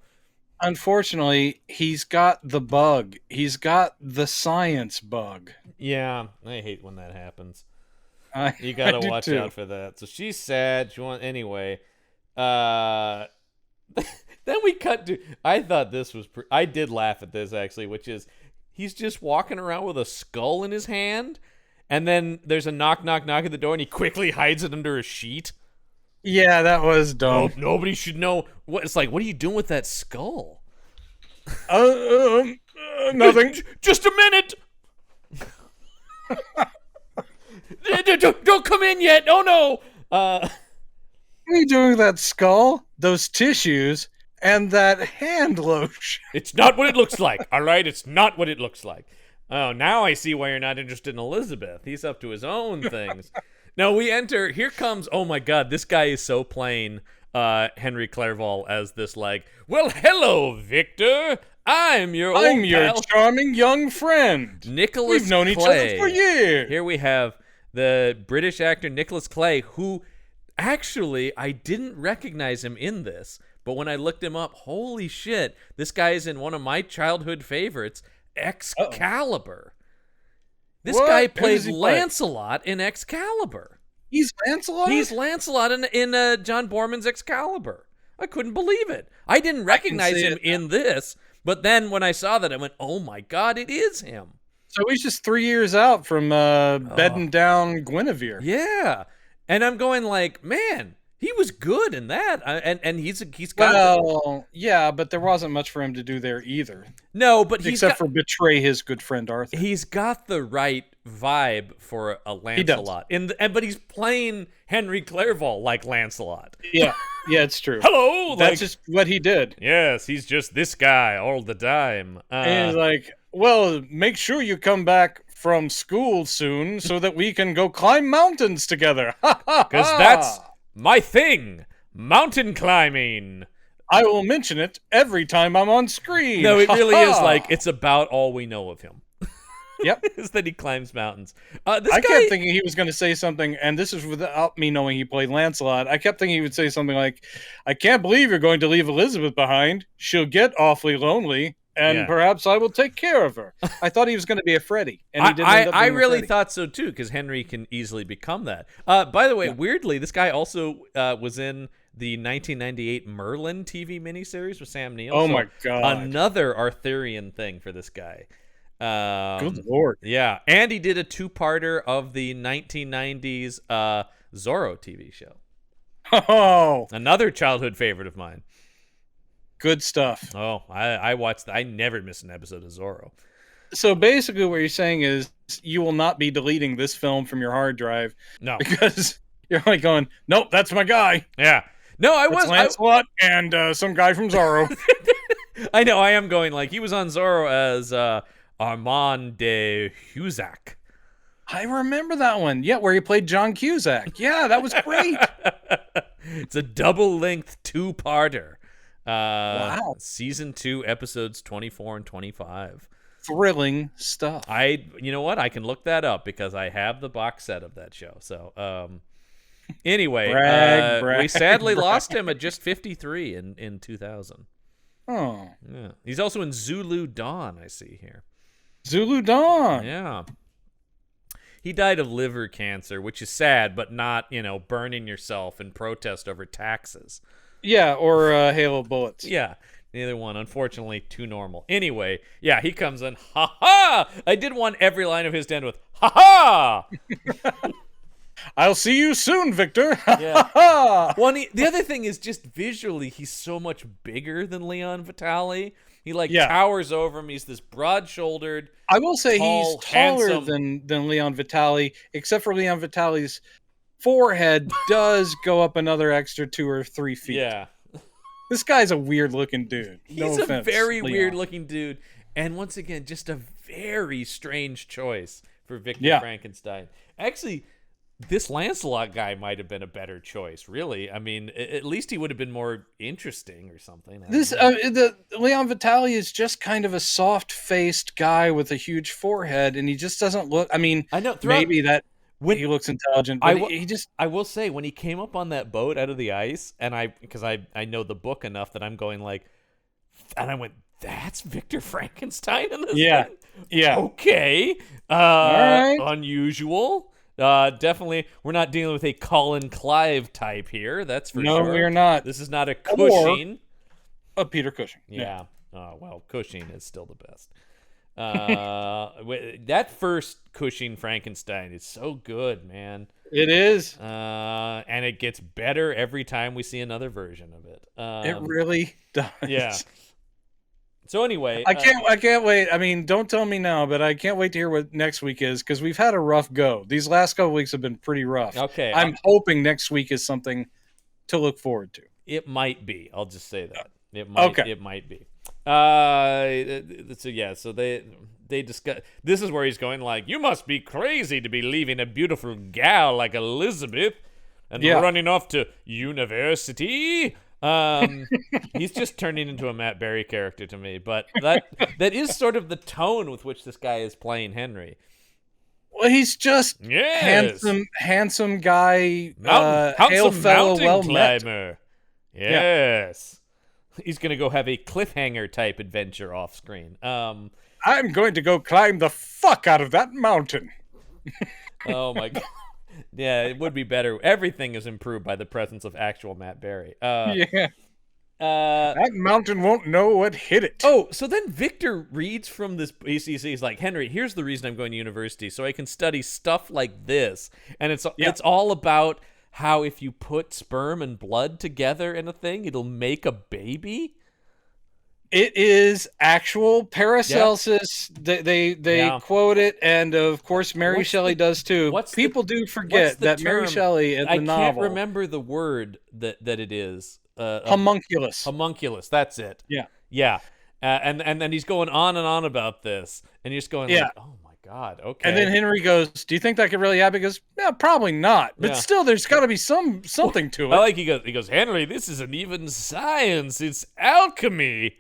Unfortunately, he's got the bug. He's got the science bug. Yeah, I hate when that happens. You gotta watch out for that. So she's sad. Anyway. Then we cut to. I thought this was. I did laugh at this actually, which is he's just walking around with a skull in his hand, and then there's a knock at the door, and he quickly hides it under a sheet. Yeah, that was dumb. Oh, nobody should know. What are you doing with that skull? Nothing. Just a minute. Don't come in yet. Oh no. What are you doing with that skull, those tissues, and that hand lotion? It's not what it looks like. All right, it's not what it looks like. Oh, now I see why you're not interested in Elizabeth. He's up to his own things. Now we enter. Here comes. Oh my God, this guy is so plain. Henry Clerval as this well, hello, Victor. I'm your charming young friend. Nicholas. We've known each other for years. Here we have the British actor Nicholas Clay, who actually I didn't recognize him in this, But when I looked him up, holy shit, this guy is in one of my childhood favorites, Excalibur. This guy played Lancelot in Excalibur. He's Lancelot? He's Lancelot in John Borman's Excalibur. I couldn't believe it. I didn't recognize him in this, but then when I saw that, I went, oh my God, it is him. So he's just 3 years out from bedding down Guinevere. Yeah. And I'm going like, man, he was good in that. And he's got... yeah, but there wasn't much for him to do there either. No, but except for betray his good friend Arthur. He's got the right vibe for a Lancelot. But he's playing Henry Clerval like Lancelot. Yeah, it's true. Hello! That's just what he did. Yes, he's just this guy all the time. And he's like, well, make sure you come back from school soon so that we can go climb mountains together. Because that's my thing, mountain climbing. I will mention it every time I'm on screen. No, it really is like, it's about all we know of him. Yep. Is that he climbs mountains. I kept thinking he was going to say something, and this is without me knowing he played Lancelot. I kept thinking he would say something like, I can't believe you're going to leave Elizabeth behind. She'll get awfully lonely, and perhaps I will take care of her. I thought he was going to be a Freddy, and he didn't end up being I really Freddy. thought so, too, because Henry can easily become that. By the way, weirdly, this guy also was in the 1998 Merlin TV miniseries with Sam Neill. Oh, my God. Another Arthurian thing for this guy. Good Lord. Yeah, and he did a two-parter of the 1990s Zorro TV show. Oh! Another childhood favorite of mine. Good stuff. Oh, I watched... I never miss an episode of Zorro. So basically what you're saying is you will not be deleting this film from your hard drive. No. Because you're like going, nope, that's my guy. Yeah. No, That's Lancelot and some guy from Zorro. I know, I am going like, he was on Zorro as Armand de Huzac. I remember that one. Yeah, where he played John Cusack. Yeah, that was great. It's a double-length two-parter. Wow. Season 2, episodes 24 and 25. Thrilling stuff. You know what? I can look that up because I have the box set of that show. So, anyway, we sadly lost him at just 53 in 2000. Oh. Yeah. He's also in Zulu Dawn, I see here. Zulu Dawn. Yeah. He died of liver cancer, which is sad, but not, burning yourself in protest over taxes. Yeah, or Halo bullets. Yeah, neither one. Unfortunately, too normal. Anyway, yeah, he comes in, ha-ha! I did want every line of his to end with, ha-ha! I'll see you soon, Victor. Yeah. Well, the other thing is just visually, he's so much bigger than Leon Vitali. He towers over him. He's this broad-shouldered. I will say tall, he's taller handsome. than Leon Vitali, except for Leon Vitali's forehead does go up another extra 2 or 3 feet. Yeah. This guy's a weird-looking dude. He's a very weird-looking dude. And once again, just a very strange choice for Victor Frankenstein. Actually, this Lancelot guy might have been a better choice, really. I mean, at least he would have been more interesting or something. The Leon Vitali is just kind of a soft-faced guy with a huge forehead, and he just doesn't look... I mean, I know, maybe that he looks intelligent, but he just... I will say, when he came up on that boat out of the ice, and because I know the book enough that I'm going like... And I went, that's Victor Frankenstein in this thing? Yeah. Okay. All right. Unusual. Definitely, we're not dealing with a Colin Clive type here. That's for sure. No, we're not. This is not a Cushing. Or a Peter Cushing. Yeah. Well, Cushing is still the best. That first Cushing Frankenstein is so good, man. It is. And it gets better every time we see another version of it. It really does. Yeah. So anyway, I can't wait. I mean, don't tell me now, but I can't wait to hear what next week is because we've had a rough go. These last couple weeks have been pretty rough. Okay, I'm hoping next week is something to look forward to. It might be. I'll just say that. It might be. So they discuss. This is where he's going like, you must be crazy to be leaving a beautiful gal like Elizabeth and running off to university. He's just turning into a Matt Berry character to me, but that is sort of the tone with which this guy is playing Henry. Well, he's just handsome guy, hail fellow, well climber. Yes. He's gonna go have a cliffhanger type adventure off screen. I'm going to go climb the fuck out of that mountain. Oh my god. Yeah, it would be better. Everything is improved by the presence of actual Matt Berry. Yeah. That mountain won't know what hit it. Oh, so then Victor reads from this ACC. He's like, Henry, here's the reason I'm going to university, so I can study stuff like this. And it's all about how if you put sperm and blood together in a thing, it'll make a baby. It is actual Paracelsus. Yep. They quote it, and of course Mary Shelley does too. People do forget that term? Mary Shelley in the novel. I can't remember the word that it is. Homunculus. Homunculus. That's it. Yeah. Yeah. And then he's going on and on about this, and you're just going, like, oh my god, okay. And then Henry goes, "Do you think that could really happen?" He goes, "Yeah, probably not, but still, there's got to be something to it." I like he goes, Henry, this isn't even science; it's alchemy.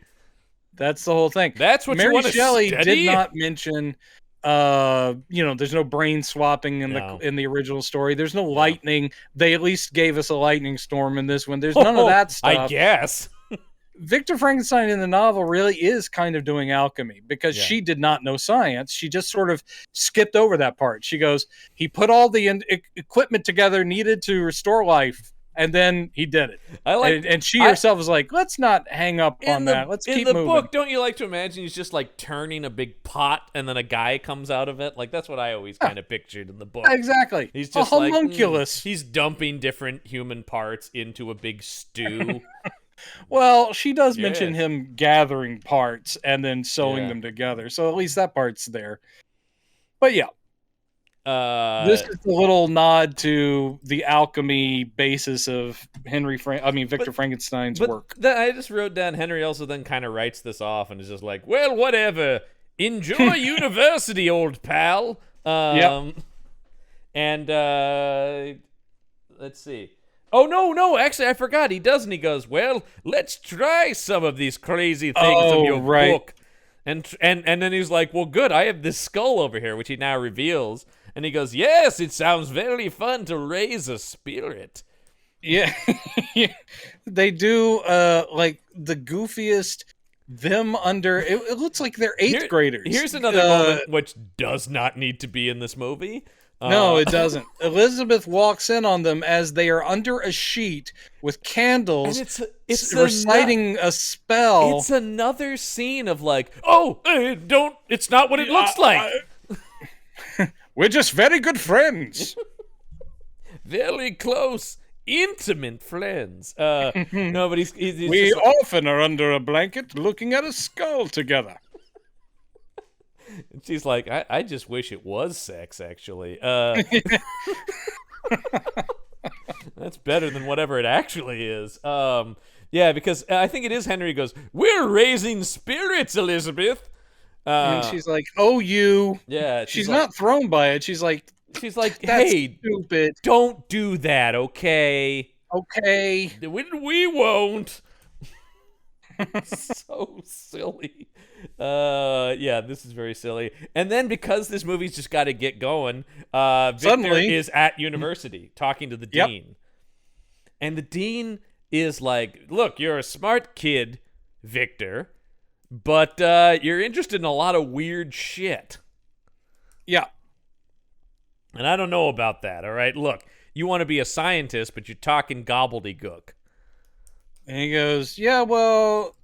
That's the whole thing. That's what Mary you want to Shelley study? did not mention. There's no brain swapping in the original story. There's no lightning. They at least gave us a lightning storm in this one. There's none of that stuff. I guess. Victor Frankenstein in the novel really is kind of doing alchemy because she did not know science. She just sort of skipped over that part. She goes, he put all the equipment together needed to restore life, and then he did it. And she herself was like, let's not hang up on that. Let's keep moving. In the book, don't you like to imagine he's just like turning a big pot and then a guy comes out of it? Like, that's what I always kind of pictured in the book. Exactly. He's just a homunculus. He's dumping different human parts into a big stew. Well, she does mention him gathering parts and then sewing them together. So at least that part's there. But yeah. This is a little nod to the alchemy basis of Victor Frankenstein's work. I just wrote down Henry also then kind of writes this off and is just like, well, whatever. Enjoy university, old pal. And let's see. Oh, no, actually, I forgot. He doesn't. He goes, well, let's try some of these crazy things of your book. And then he's like, well, good, I have this skull over here, which he now reveals. And he goes, yes, it sounds very fun to raise a spirit. Yeah. They do, like, the goofiest, them under, it looks like they're eighth graders. Here's another moment which does not need to be in this movie. No, it doesn't. Elizabeth walks in on them as they are under a sheet with candles, it's reciting a spell. It's another scene of like, it's not what it looks like. We're just very good friends. Very close, intimate friends. No, but he's we often are under a blanket looking at a skull together. And she's like, I just wish it was sex, actually. That's better than whatever it actually is. Yeah, because I think it is Henry goes, we're raising spirits, Elizabeth. And she's like, oh, you. Yeah. She's not thrown by it. She's like, hey, stupid. Don't do that, okay? Okay. We won't. So silly. Yeah, this is very silly. And then because this movie's just got to get going, Victor is at university talking to the dean. And the dean is like, look, you're a smart kid, Victor, but you're interested in a lot of weird shit. Yeah. And I don't know about that, all right? Look, you want to be a scientist, but you're talking gobbledygook. And he goes, yeah, well,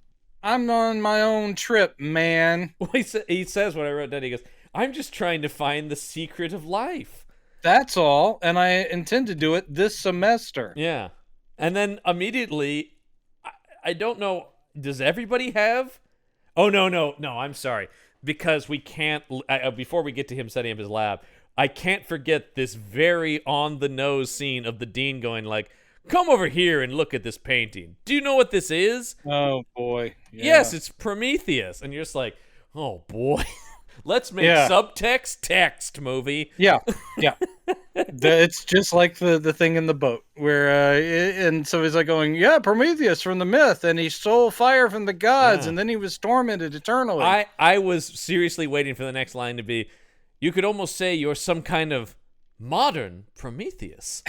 I'm on my own trip, man. Well, he says what I wrote down. He goes, I'm just trying to find the secret of life. That's all, and I intend to do it this semester. Yeah. And then immediately, I don't know, does everybody have? Oh, no, I'm sorry. Because we can't, before we get to him setting up his lab, I can't forget this very on-the-nose scene of the dean going like, come over here and look at this painting. Do you know what this is? Oh, boy. Yeah. Yes, it's Prometheus. And you're just like, oh, boy. Let's make subtext text movie. Yeah. It's just like the thing in the boat where, and so he's like going, yeah, Prometheus from the myth, and he stole fire from the gods, and then he was tormented eternally. I was seriously waiting for the next line to be, you could almost say you're some kind of modern Prometheus.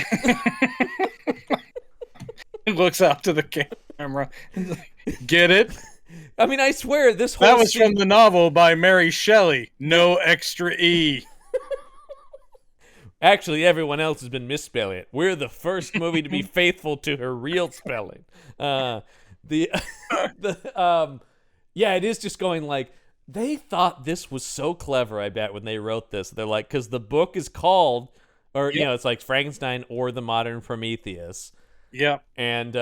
He looks out to the camera camera. Get it? I mean, I swear this whole that was from the novel by Mary Shelley. No extra E. Actually, everyone else has been misspelling it. We're the first movie to be faithful to her real spelling. Yeah, it is just going like, they thought this was so clever, I bet, when they wrote this. They're like, because the book is called, or, you know, it's like Frankenstein or the Modern Prometheus. Yeah. And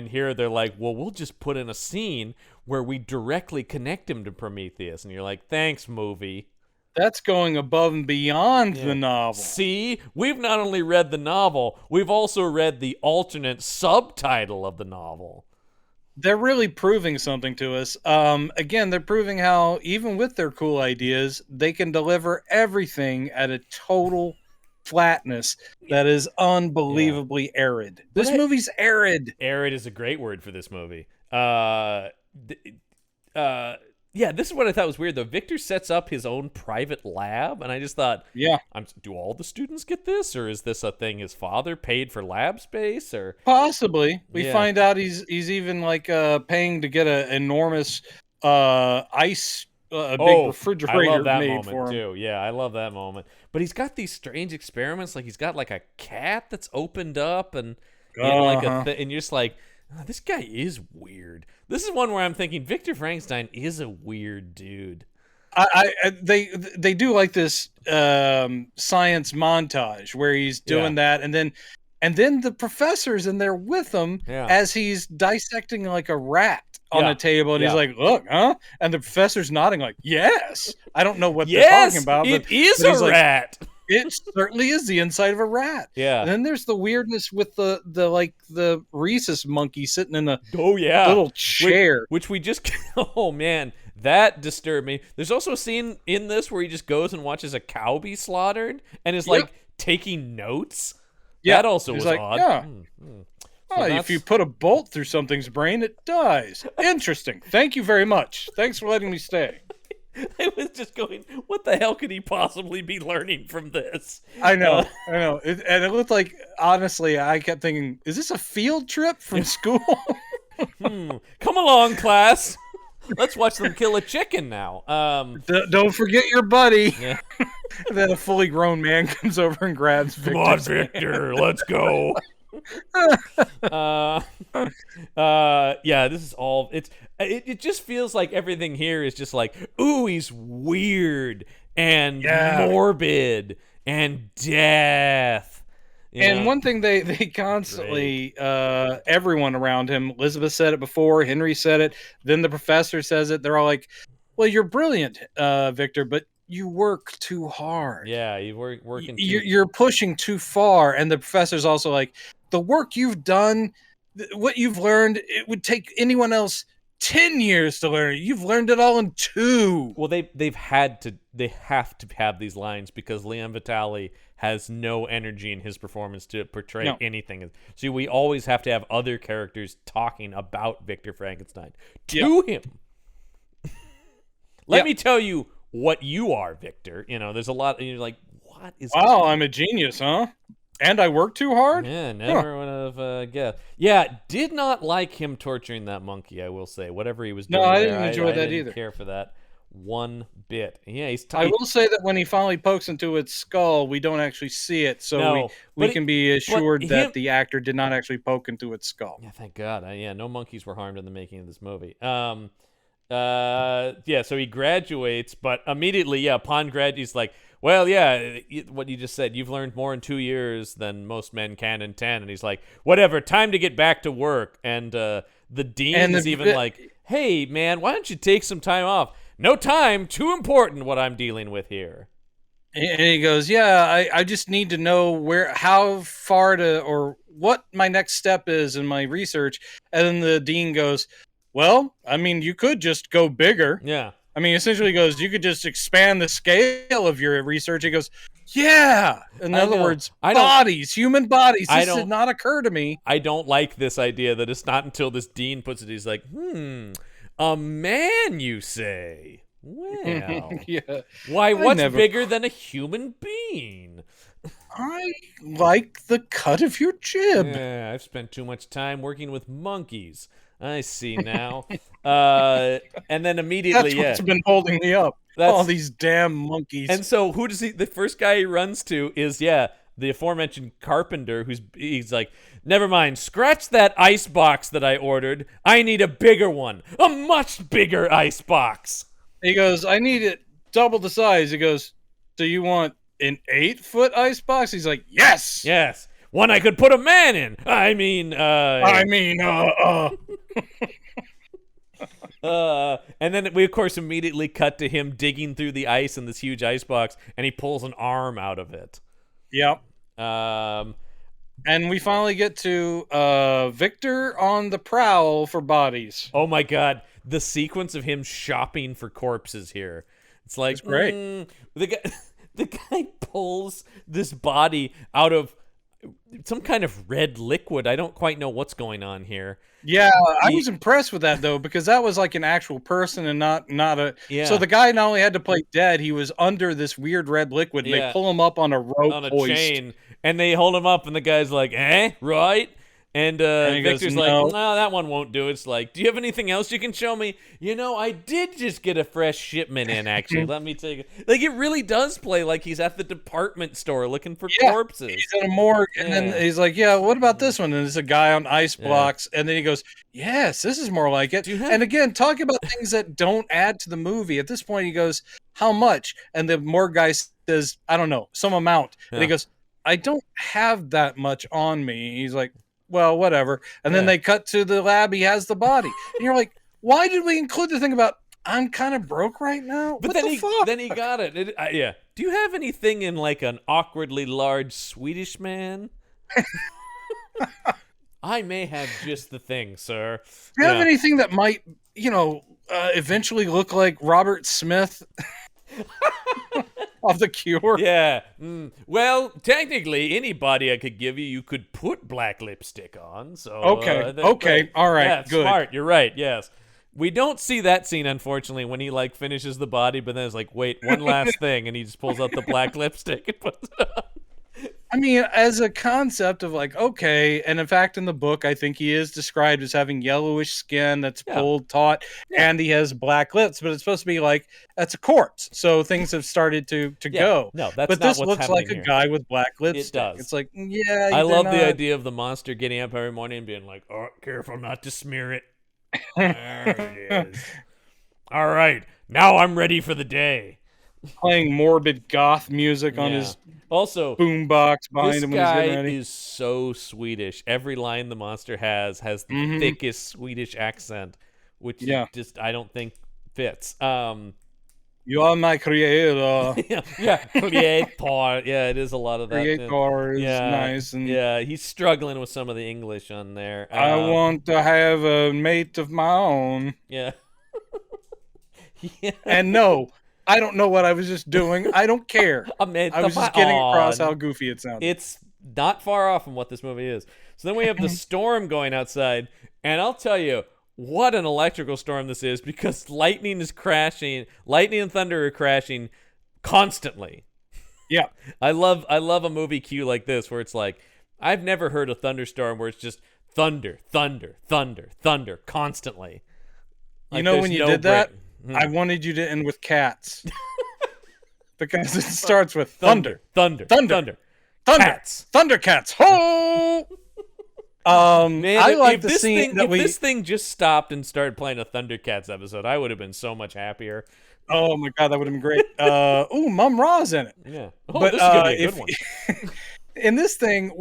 here they're like, well, we'll just put in a scene where we directly connect him to Prometheus. And you're like, thanks, movie. That's going above and beyond the novel. See, we've not only read the novel, we've also read the alternate subtitle of the novel. They're really proving something to us. Again, they're proving how, even with their cool ideas, they can deliver everything at a total flatness that is unbelievably arid. This movie's arid. Arid is a great word for this movie. Yeah, this is what I thought was weird, though. Victor sets up his own private lab, and I just thought, do all the students get this, or is this a thing his father paid for lab space, or possibly? We find out he's even like paying to get an enormous ice, big refrigerator I love that made moment for him too. Yeah, I love that moment. But he's got these strange experiments, like he's got like a cat that's opened up, and and you're just like, oh, this guy is weird. This is one where I'm thinking Victor Frankenstein is a weird dude. They do like this science montage where he's doing that, and then the professor's in there with him as he's dissecting like a rat on a table, and he's like, "Look, huh?" And the professor's nodding like, "Yes." I don't know what they're talking about, but it is a rat. It certainly is the inside of a rat. Yeah. And then there's the weirdness with the rhesus monkey sitting in a little chair. Which we just oh man, that disturbed me. There's also a scene in this where he just goes and watches a cow be slaughtered and is like taking notes. Yeah. That also was odd. Yeah. If you put a bolt through something's brain, it dies. Interesting. Thank you very much. Thanks for letting me stay. I was just going, what the hell could he possibly be learning from this? I know. And it looked like, honestly, I kept thinking, is this a field trip from school? Come along, class. Let's watch them kill a chicken now. Don't forget your buddy. Yeah. And then a fully grown man comes over and grabs Victor's Come on, Victor. Let's go. This is all it just feels like everything here is just like, ooh, he's weird and morbid and death. And one thing they constantly everyone around him, Elizabeth said it before, Henry said it, then the professor says it, they're all like, well, you're brilliant, Victor, but you work too hard. Yeah, working you're pushing too far. And the professor's also like, the work you've done, what you've learned, it would take anyone else 10 years to learn it. You've learned it all in 2. Well, they have to have these lines because Leon Vitali has no energy in his performance to portray anything. So we always have to have other characters talking about Victor Frankenstein to him. Let me tell you what you are, Victor. You know, there's a lot, and you're like, what is wow, I'm a genius, huh? And I work too hard? Yeah, never would have guessed. Yeah, did not like him torturing that monkey, I will say. Whatever he was doing. No, I didn't enjoy that either. I didn't care for that one bit. Yeah, he's I will say that when he finally pokes into its skull, we don't actually see it, so we can be assured that the actor did not actually poke into its skull. Yeah, thank God. No monkeys were harmed in the making of this movie. So he graduates, but immediately, upon grad, he's like, well, what you just said, you've learned more in 2 years than most men can in 10. And he's like, whatever, time to get back to work. And the dean is even like, hey, man, why don't you take some time off? No time, too important what I'm dealing with here. And he goes, I just need to know how far or what my next step is in my research. And then the dean goes, well, I mean, you could just go bigger. Yeah. I mean, essentially goes, you could just expand the scale of your research. He goes, yeah. In other words, human bodies. This did not occur to me. I don't like this idea that it's not until this dean puts it, he's like, a man, you say? Well, why, what's bigger than a human being? I like the cut of your jib. Yeah, I've spent too much time working with monkeys. I see now. And then immediately, That's what's been holding me up. All these damn monkeys. And so who does he? The first guy he runs to is the aforementioned carpenter. He's like, never mind, scratch that ice box that I ordered. I need a bigger one, a much bigger ice box. He goes, I need it double the size. He goes, do you want an 8-foot ice box? He's like, yes. Yes. One I could put a man in. And then we, of course, immediately cut to him digging through the ice in this huge ice box, and he pulls an arm out of it. Yep. And we finally get to Victor on the prowl for bodies. Oh, my God. The sequence of him shopping for corpses here. It's like, it's great. The guy pulls this body out of some kind of red liquid. I don't quite know what's going on here. Yeah, I was impressed with that though, because that was like an actual person and not a. Yeah. So the guy not only had to play dead, he was under this weird red liquid. And they pull him up on a rope, on a chain, and they hold him up, and the guy's like, right? And Victor's like, no, that one won't do. It's like, do you have anything else you can show me? I did just get a fresh shipment in, actually. Let me take it. Like, it really does play like he's at the department store looking for corpses. He's in a morgue, and then he's like, what about this one? And there's a guy on ice blocks, and then he goes, yes, this is more like it. And again, talking about things that don't add to the movie. At this point, he goes, how much? And the morgue guy says, I don't know, some amount. And he goes, I don't have that much on me. He's like, well, whatever. And then they cut to the lab. He has the body. And you're like, why did we include the thing about I'm kind of broke right now? But then he got it. Do you have anything in like an awkwardly large Swedish man? I may have just the thing, sir. Do you have anything that might, eventually look like Robert Smith? Of The Cure. Yeah. Well, technically, any body I could give you, you could put black lipstick on. So okay, all right, yeah, good. Smart. You're right. Yes. We don't see that scene, unfortunately, when he like finishes the body, but then it's like, wait, one last thing, and he just pulls out the black lipstick and puts it on. I mean, as a concept of like, okay, and in fact, in the book, I think he is described as having yellowish skin that's pulled taut, and he has black lips, but it's supposed to be like, that's a corpse. So things have started to go. No, that's but not this what's looks like a here. guy with black lipstick. It does. It's like, I love the idea of the monster getting up every morning and being like, oh, careful not to smear it. There it is. All right, now I'm ready for the day. Playing morbid goth music on his boombox behind him when he's getting ready. This guy is so Swedish. Every line the monster has the thickest Swedish accent, which just I don't think fits. You are my creator. Creator. Yeah, it is a lot of that. Creator is nice. And he's struggling with some of the English on there. I want to have a mate of my own. Yeah. And no, I don't know what I was just doing. I don't care. I was just getting across how goofy it sounded. It's not far off from what this movie is. So then we have the storm going outside, and I'll tell you what an electrical storm this is, because lightning and thunder are crashing constantly. Yeah. I love a movie cue like this where it's like, I've never heard a thunderstorm where it's just thunder, thunder, thunder, thunder constantly. Like, when you did that, I wanted you to end with cats. Because it starts with thunder, thunder, thunder, thunder, cats, thundercats. Ho! Man, I like the scene if this thing just stopped and started playing a Thundercats episode, I would have been so much happier. Oh my god, that would have been great. Mum Ra's in it. Yeah. But this is gonna be a good one. In this thing,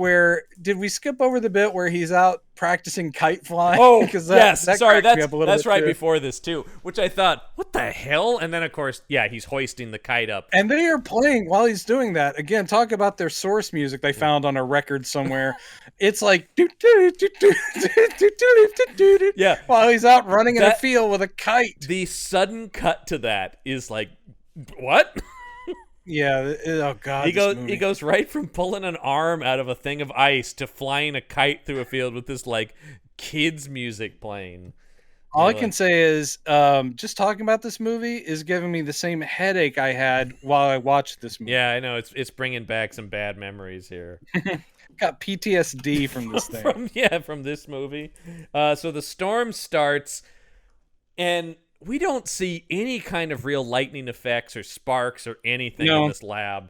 did we skip over the bit where he's out practicing kite flying? Oh, because that's right before this too, which I thought, what the hell? And then of course, he's hoisting the kite up, and they are playing while he's doing that. Again, talk about their source music they found on a record somewhere. It's like while he's out running in a field with a kite. The sudden cut to that is like, what? Yeah, oh god. He goes right from pulling an arm out of a thing of ice to flying a kite through a field with this like kids music playing. All I can say is, just talking about this movie is giving me the same headache I had while I watched this movie. Yeah, I know it's bringing back some bad memories here. Got PTSD from this thing. From this movie. So the storm starts, and we don't see any kind of real lightning effects or sparks or anything in this lab.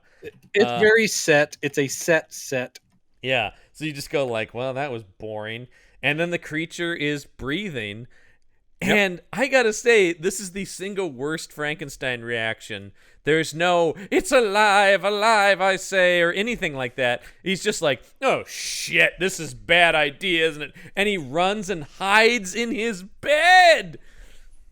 It's very set. It's a set. Yeah, so you just go like, well, that was boring. And then the creature is breathing. Yep. And I gotta say, this is the single worst Frankenstein reaction. There's no, it's alive, I say, or anything like that. He's just like, oh shit, this is bad idea, isn't it? And he runs and hides in his bed.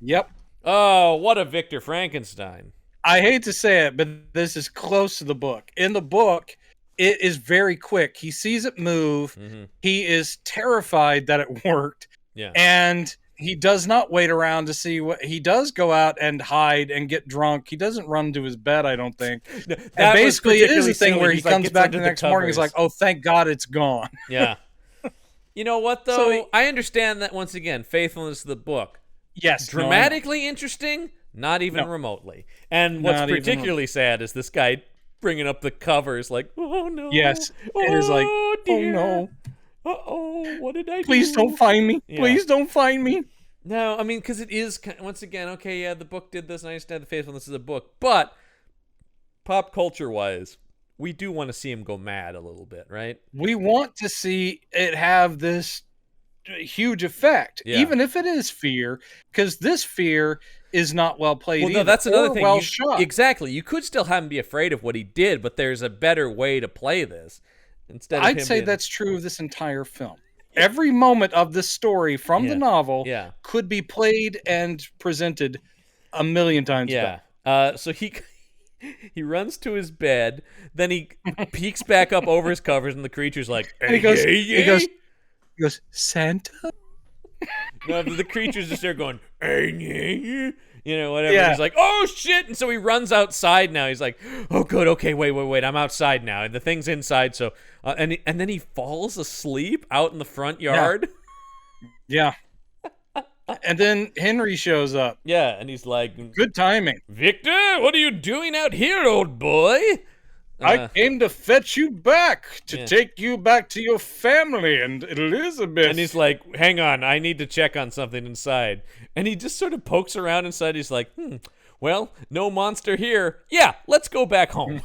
Yep. Oh, what a Victor Frankenstein. I hate to say it, but this is close to the book. In the book, it is very quick. He sees it move. Mm-hmm. He is terrified that it worked. Yeah. And he does not wait around to see what he does. Go out and hide and get drunk. He doesn't run to his bed, I don't think. And basically, it is a thing where he comes back the next morning. He's like, "Oh, thank God, it's gone." Yeah. You know what though? So I understand that once again, faithfulness to the book. Yes. Dramatically interesting, not even remotely. And what's particularly sad is this guy bringing up the covers, like, "Oh no." Yes. It is like, dear. "Oh no. Uh-oh, what did I do? Please don't find me. Yeah. Please don't find me." No, I mean, because it is, once again, okay, yeah, the book did this, and I understand the faithfulness of the book, but pop culture-wise, we do want to see him go mad a little bit, right? We want to see it have this huge effect, even if it is fear, because this fear is not well played either. No, that's another thing. Well shot. Exactly. You could still have him be afraid of what he did, but there's a better way to play this. I'd say that's true of this entire film. Every moment of this story from the novel could be played and presented a million times better. So he runs to his bed, then he peeks back up over his covers, and the creature's like, hey, he goes, Santa? No, the creature's just there going, hey, you know, whatever. Yeah. He's like, oh shit! And so he runs outside now. He's like, oh good, okay, wait, I'm outside now, and the thing's inside. So, and then he falls asleep out in the front yard. Yeah. And then Henry shows up. Yeah, and he's like, good timing. Victor, what are you doing out here, old boy? I came to fetch you back, to take you back to your family and Elizabeth. And he's like, hang on, I need to check on something inside. And he just sort of pokes around inside. He's like, well, no monster here. Yeah, let's go back home.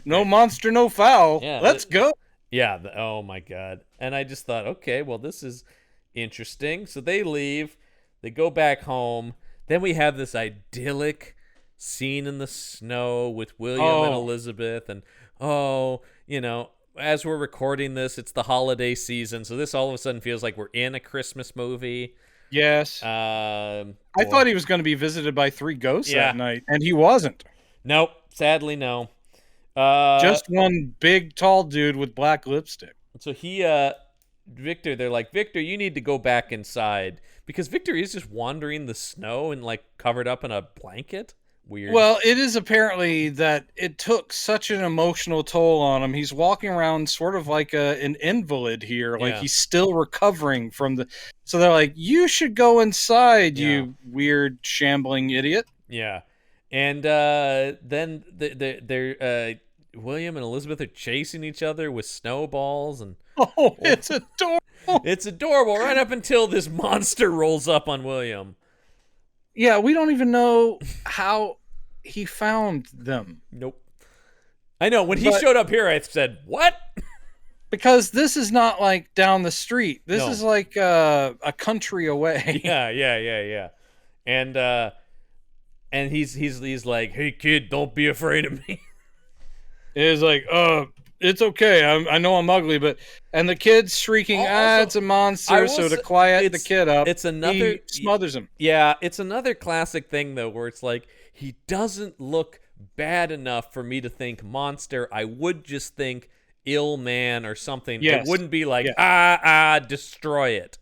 No monster, no foul. Yeah, let's go. Yeah, oh my God. And I just thought, okay, well, this is interesting. So they leave. They go back home. Then we have this idyllic scene in the snow with William and Elizabeth, and you know, as we're recording this, it's the holiday season, so this all of a sudden feels like we're in a Christmas movie. Yes. I thought he was going to be visited by 3 ghosts that night, and he wasn't. Nope, sadly no. Just one big tall dude with black lipstick. So Victor, they're like, Victor, you need to go back inside, because Victor is just wandering the snow and like covered up in a blanket. Weird. Well, it is apparently that it took such an emotional toll on him. He's walking around sort of like an invalid here. Like he's still recovering from the... So they're like, you should go inside, you weird, shambling idiot. Yeah. And then they're William and Elizabeth are chasing each other with snowballs. And it's adorable. It's adorable right up until this monster rolls up on William. Yeah, we don't even know how he found them. Nope. I know. When he showed up here, I said, what? Because this is not like down the street. This is like a country away. Yeah. And he's like, hey, kid, don't be afraid of me. He's like, it's okay. I know I'm ugly, but... And the kid's shrieking, it's a monster, so to quiet the kid up, he smothers him. Yeah, it's another classic thing, though, where it's like, he doesn't look bad enough for me to think monster. I would just think ill man or something. Yes. It wouldn't be like, destroy it.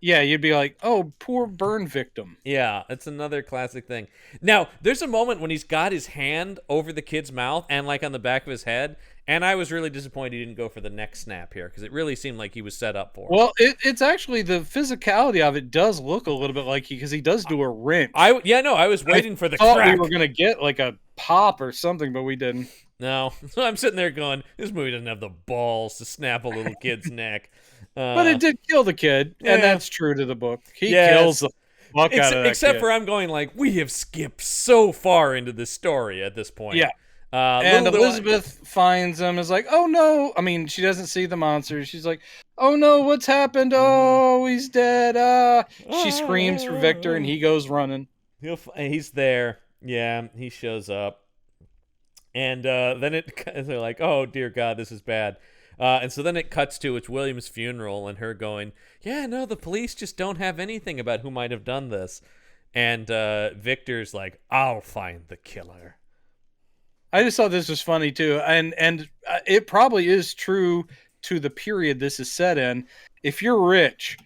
Yeah, you'd be like, oh, poor burn victim. Yeah, it's another classic thing. Now, there's a moment when he's got his hand over the kid's mouth and like on the back of his head, and I was really disappointed he didn't go for the neck snap here because it really seemed like he was set up for it. Well, it's actually the physicality of it does look a little bit like because he does do a wrench. I was waiting for the thought crack. We were gonna get like a pop or something, but we didn't. No, so I'm sitting there going, this movie doesn't have the balls to snap a little kid's neck. But it did kill the kid, and that's true to the book. He kills the fuck out of that except kid. for I'm going like, we have skipped so far into this story at this point. Yeah. And Elizabeth finds him, is like, oh no. I mean, she doesn't see the monster. She's like, oh no, what's happened? Oh, he's dead. She screams for Victor, and he goes running. He's there. Yeah, he shows up. And then they're like, oh dear God, this is bad. And so then it cuts to it's William's funeral and her going, yeah, no, the police just don't have anything about who might have done this. And Victor's like, I'll find the killer. I just thought this was funny too, and it probably is true to the period this is set in. If you're rich,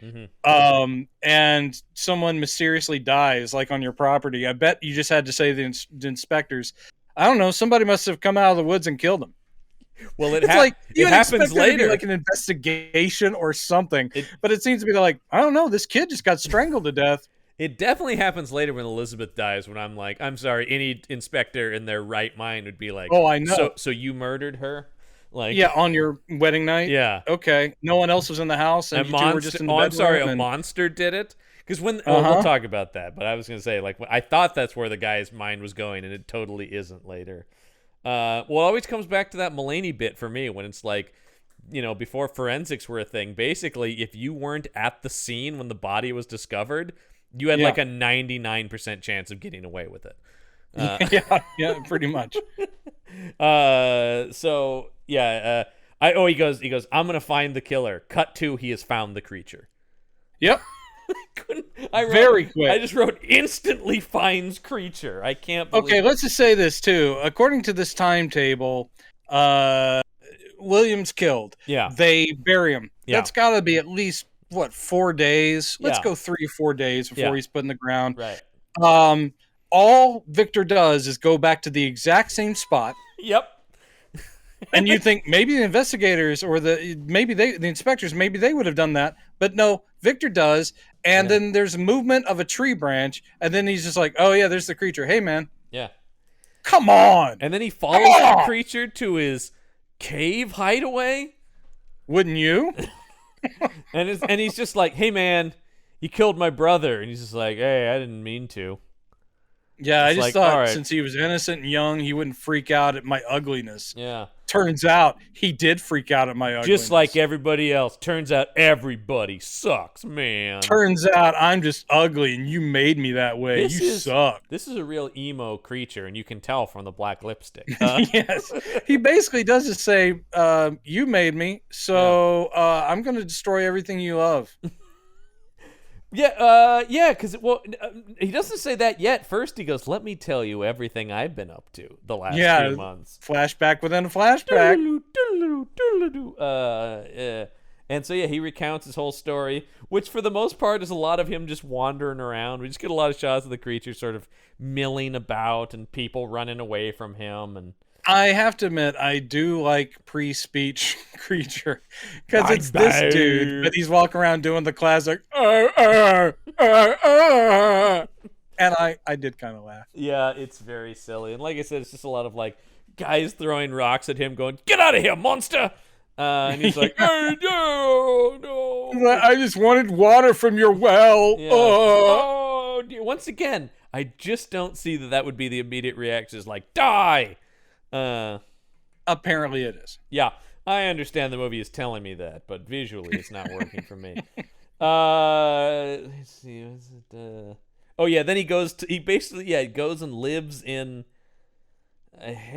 and someone mysteriously dies, like on your property, I bet you just had to say the inspectors, I don't know, somebody must have come out of the woods and killed him. Well, it happens later, like an investigation or something. But it seems to be like, I don't know, this kid just got strangled to death. It definitely happens later when Elizabeth dies, when I'm like, I'm sorry, any inspector in their right mind would be like, oh, I know. So you murdered her? Like, yeah, on your wedding night? Yeah. Okay. No one else was in the house, and you two were just in the bedroom. I'm sorry, a monster did it? Because we'll talk about that, but I was going to say, like, I thought that's where the guy's mind was going, and it totally isn't later. Well, it always comes back to that Mulaney bit for me, when it's like, you know, before forensics were a thing, basically, if you weren't at the scene when the body was discovered, you had like a 99% chance of getting away with it. Yeah, pretty much. He goes, I'm gonna find the killer. Cut to, he has found the creature. Yep. Very quick. I just wrote instantly finds creature. I can't believe Okay, let's just say this too. According to this timetable, William's killed. Yeah. They bury him. Yeah. That's gotta be at least 4 days? Let's go 3 or 4 days before he's put in the ground. Right. All Victor does is go back to the exact same spot. Yep. And you think maybe the investigators or the inspectors, maybe they would have done that. But no, Victor does. And then there's movement of a tree branch. And then he's just like, oh yeah, there's the creature. Hey man. Yeah. Come on. And then he follows the creature to his cave hideaway. Wouldn't you? and he's just like, hey man, you killed my brother. And he's just like, hey, I didn't mean to. Yeah, I just thought since he was innocent and young, he wouldn't freak out at my ugliness. Yeah. Turns out he did freak out at my ugliness. Just like everybody else. Turns out everybody sucks, man. Turns out I'm just ugly and you made me that way. You suck. This is a real emo creature, and you can tell from the black lipstick. Yes. He basically does just say, you made me, so I'm going to destroy everything you love. Because he doesn't say that yet. First, he goes, "Let me tell you everything I've been up to the last few months." Flashback within a flashback. And so he recounts his whole story, which for the most part is a lot of him just wandering around. We just get a lot of shots of the creature sort of milling about and people running away from him. And I have to admit, I do like pre-speech creature because it's this dude, but he's walking around doing the classic, and I did kind of laugh. Yeah, it's very silly, and like I said, it's just a lot of like guys throwing rocks at him, going, "Get out of here, monster!" And he's like, "Hey, no, I just wanted water from your well." Yeah. Oh, dear. Once again, I just don't see that would be the immediate reaction. Is like, die. Apparently it is. Yeah, I understand the movie is telling me that, but visually it's not working for me. Let's see, is it then he goes and lives in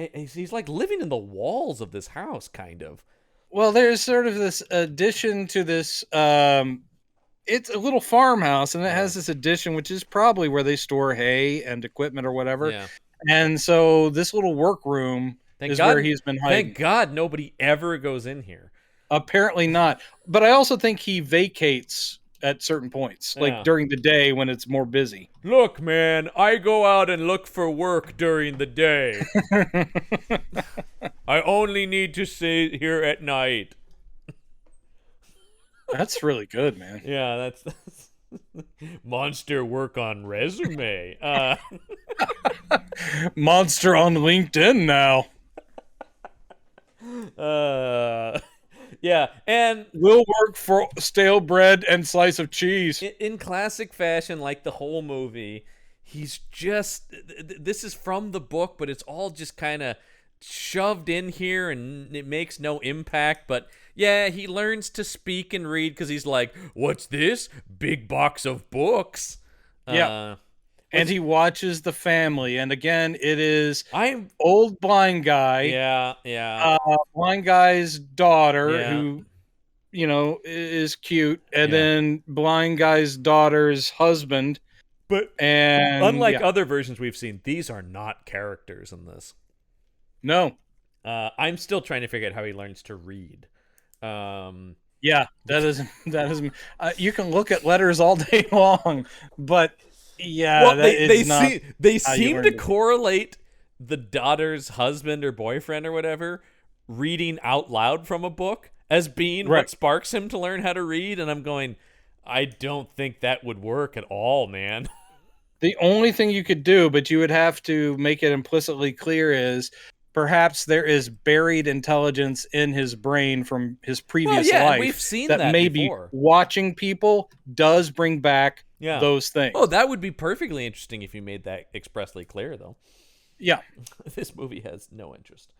he's like living in the walls of this house, kind of. Well, there's sort of this addition to this it's a little farmhouse, and it has this addition which is probably where they store hay and equipment or whatever. Yeah. And so this little workroom where he's been hiding. Thank God nobody ever goes in here. Apparently not. But I also think he vacates at certain points, like during the day when it's more busy. Look, man, I go out and look for work during the day. I only need to sit here at night. That's really good, man. Yeah, that's monster work on resume. Monster on LinkedIn now. Yeah, and will work for stale bread and slice of cheese. In classic fashion, like the whole movie, he's just, this is from the book, but it's all just kind of shoved in here and it makes no impact. But yeah, he learns to speak and read because he's like, what's this? Big box of books. Yeah. And he watches the family, and again, it is old blind guy. Yeah. Blind guy's daughter, who, is cute, and then blind guy's daughter's husband. But unlike other versions we've seen, these are not characters in this. No. I'm still trying to figure out how he learns to read. Yeah, that is. You can look at letters all day long, but. Yeah, well, they seem to correlate the daughter's husband or boyfriend or whatever reading out loud from a book as being what sparks him to learn how to read, and I'm going, I don't think that would work at all, man. The only thing you could do, but you would have to make it implicitly clear, is perhaps there is buried intelligence in his brain from his previous life. We've seen that maybe before. Watching people does bring back those things. Oh, that would be perfectly interesting if you made that expressly clear, though. Yeah. This movie has no interest.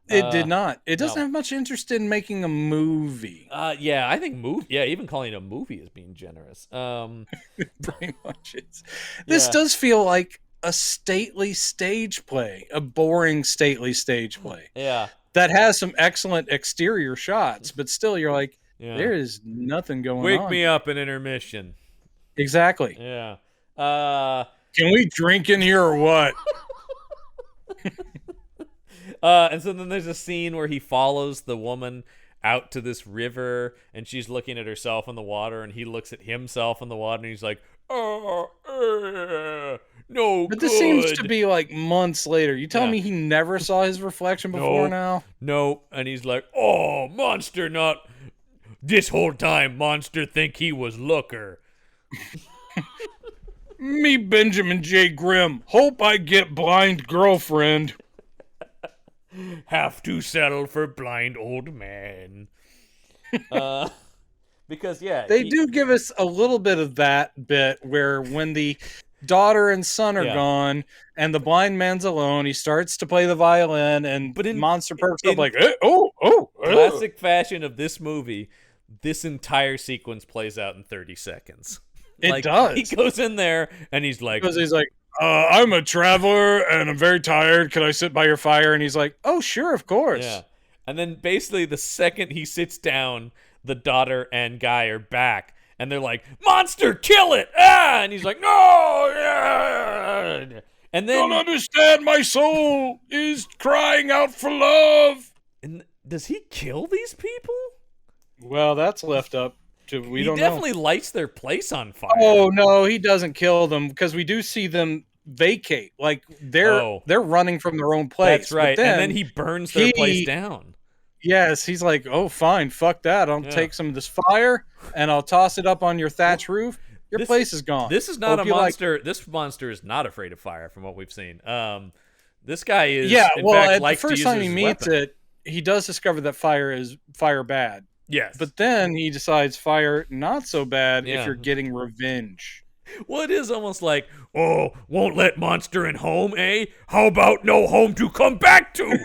It did not. It doesn't have much interest in making a movie. Yeah, I think even calling it a movie is being generous. Pretty much is. This does feel like a stately stage play, a boring stately stage play. Yeah. That has some excellent exterior shots, but still you're like, there is nothing going on. Wake me up in intermission. Exactly. Yeah. Can we drink in here or what? And so then there's a scene where he follows the woman out to this river, and she's looking at herself in the water, and he looks at himself in the water, and he's like, no. But this seems to be like months later. You tell me he never saw his reflection before now? No. And he's like, oh, monster, not this whole time. Monster think he was looker. Me, Benjamin J. Grimm. Hope I get blind girlfriend. Have to settle for blind old man. Because they do give us a little bit of that bit where when the daughter and son are gone and the blind man's alone, he starts to play the violin, and monster perks up like, classic fashion of this movie, this entire sequence plays out in 30 seconds. It does. He goes in there and he's like, I'm a traveler and I'm very tired. Can I sit by your fire? And he's like, oh, sure, of course. Yeah. And then basically the second he sits down, the daughter and guy are back. And they're like, monster, kill it! Ah! And he's like, no! Yeah! And then, don't understand, my soul is crying out for love. And does he kill these people? Well, that's left up. We don't know. He definitely lights their place on fire. Oh no, he doesn't kill them, because we do see them vacate. Like they're running from their own place. That's right. And then he burns their place down. Yes, he's like, oh fine, fuck that. I'll take some of this fire and I'll toss it up on your thatch roof. Your place is gone. This is not a monster. This monster is not afraid of fire, from what we've seen. This guy is. Yeah. Well, the first time he meets it, he does discover that fire is bad. Yes. But then he decides fire not so bad if you're getting revenge. Well, it is almost like, oh, won't let monster in home, eh? How about no home to come back to?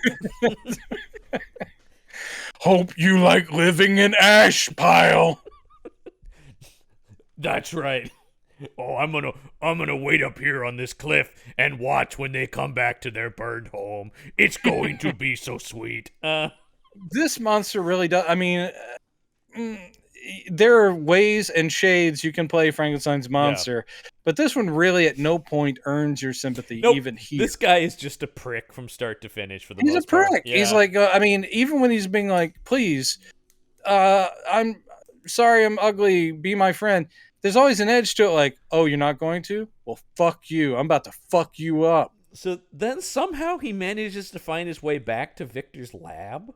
Hope you like living in ash pile. That's right. Oh, I'm gonna wait up here on this cliff and watch when they come back to their burned home. It's going to be so sweet. This monster really does. I mean, there are ways and shades you can play Frankenstein's monster, but this one really at no point earns your sympathy even here. This guy is just a prick from start to finish for the most part. He's a prick. Yeah. He's like, I mean, even when he's being like, please, I'm sorry I'm ugly, be my friend. there's always an edge to it, like, oh, you're not going to? Well, fuck you. I'm about to fuck you up. So then somehow he manages to find his way back to Victor's lab.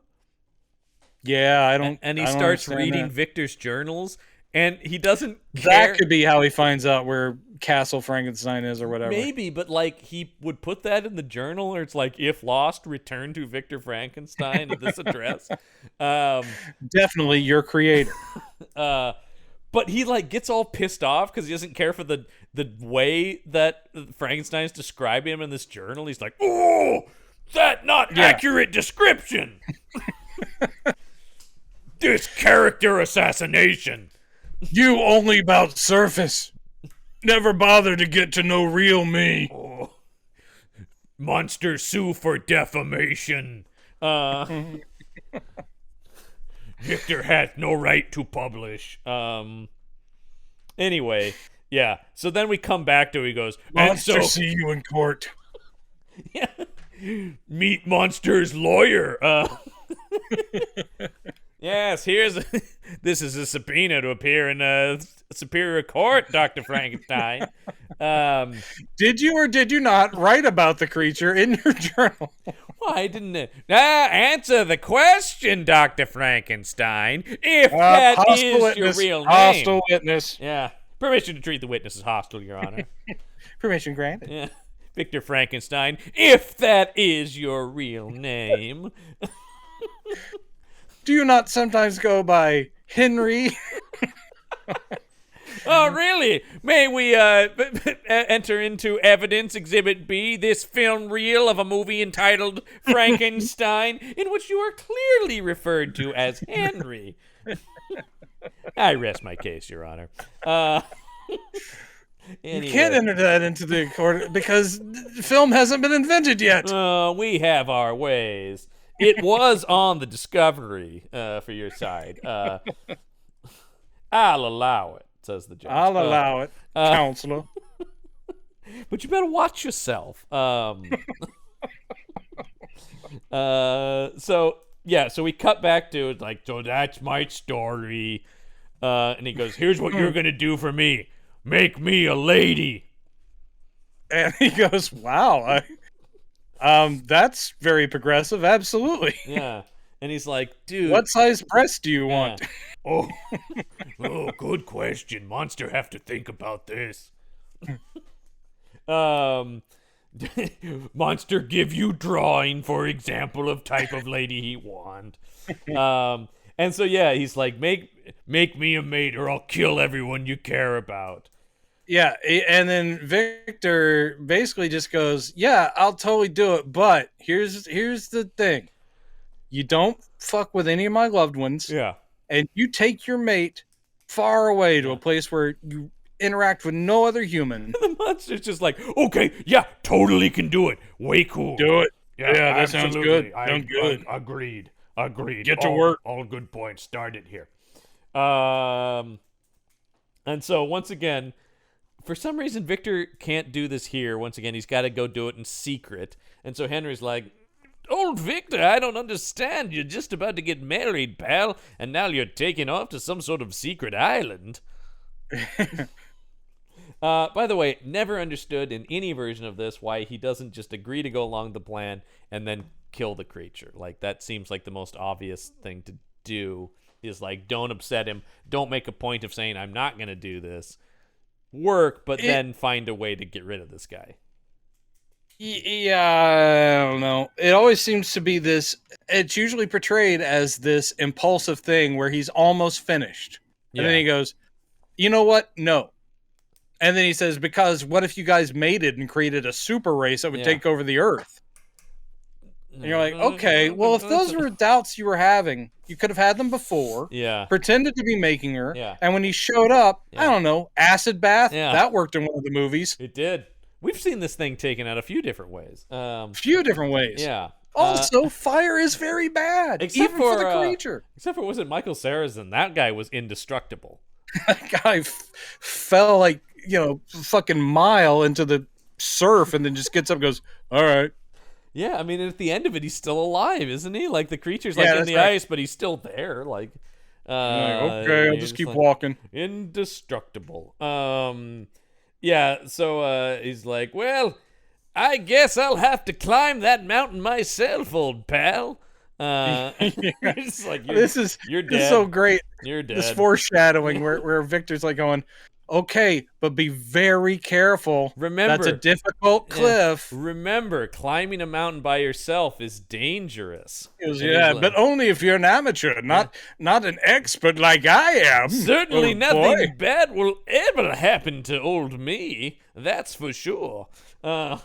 Yeah, I don't. And he I don't starts understand reading that. Victor's journals, and he doesn't care. That could be how he finds out where Castle Frankenstein is or whatever. Maybe, but like he would put that in the journal, or it's like, if lost, return to Victor Frankenstein at this address. Definitely your creator. But he like gets all pissed off because he doesn't care for the way that Frankenstein's describing him in this journal. He's like, "Oh, that not accurate description. This character assassination. You only about surface. Never bother to get to know real me. Oh. Monster sue for defamation. Victor has no right to publish." Anyway, yeah. So then we come back to, he goes, Monster, and so, see you in court. Yeah. Meet Monster's lawyer. Yes, this is a subpoena to appear in a superior court, Dr. Frankenstein. Did you or did you not write about the creature in your journal? Why didn't it? Answer the question, Dr. Frankenstein. If that is your real name. Hostile witness. Yeah. Permission to treat the witness as hostile, Your Honor. Permission granted. Yeah. Victor Frankenstein, if that is your real name. Do you not sometimes go by Henry? Oh, really? May we enter into evidence exhibit B, this film reel of a movie entitled Frankenstein, in which you are clearly referred to as Henry. I rest my case, Your Honor. Anyway. You can't enter that into the court because film hasn't been invented yet. We have our ways. It was on the Discovery for your side. I'll allow it, says the judge. I'll allow it, counselor. But you better watch yourself. So we cut back to, like, so that's my story. And he goes, here's what you're going to do for me. Make me a lady. And he goes, wow, that's very progressive. Absolutely. Yeah. And he's like, dude. What size breast do you want? Oh, good question. Monster have to think about this. Monster give you drawing, for example, of type of lady he want. And so, yeah, he's like, make me a mate or I'll kill everyone you care about. Yeah, and then Victor basically just goes, yeah, I'll totally do it, but here's the thing. You don't fuck with any of my loved ones. Yeah. And you take your mate far away to a place where you interact with no other human. The monster's just like, okay, yeah, totally can do it. Way cool. Do it. Yeah, that sounds good. Sounds good. Agreed. Get to work. All good points. Start it here. And so once again, for some reason, Victor can't do this here. Once again, he's got to go do it in secret. And so Henry's like, old Victor, I don't understand. You're just about to get married, pal, and now you're taking off to some sort of secret island. By the way, never understood in any version of this why he doesn't just agree to go along the plan and then kill the creature. Like, that seems like the most obvious thing to do, is like, don't upset him. Don't make a point of saying, I'm not going to do this. But then find a way to get rid of this guy. Yeah, I don't know. It always seems to be this, it's usually portrayed as this impulsive thing where he's almost finished. And then he goes, you know what? No. And then he says, because what if you guys mated and created a super race that would take over the earth? And you're like, okay, well, if those were doubts you were having, you could have had them before. Yeah. Pretended to be making her. Yeah. And when he showed up, I don't know, acid bath. Yeah. That worked in one of the movies. It did. We've seen this thing taken out a few different ways. Few different ways. Yeah. Also, fire is very bad, even for the creature. Except for, was it Michael Sarrazin? That guy was indestructible. That guy fell like, fucking mile into the surf and then just gets up and goes, all right. Yeah, I mean, at the end of it, he's still alive, isn't he? Like, the creature's like in the ice, but he's still there. Like, Okay, I'll just keep walking. Indestructible. Yeah, so he's like, well, I guess I'll have to climb that mountain myself, old pal. It's like, you're dead. This is so great. You're dead. This foreshadowing where Victor's like going, okay, but be very careful. Remember, that's a difficult cliff. Remember, climbing a mountain by yourself is dangerous. But only if you're an amateur, not an expert like I am. Certainly nothing bad will ever happen to old me. That's for sure. Like,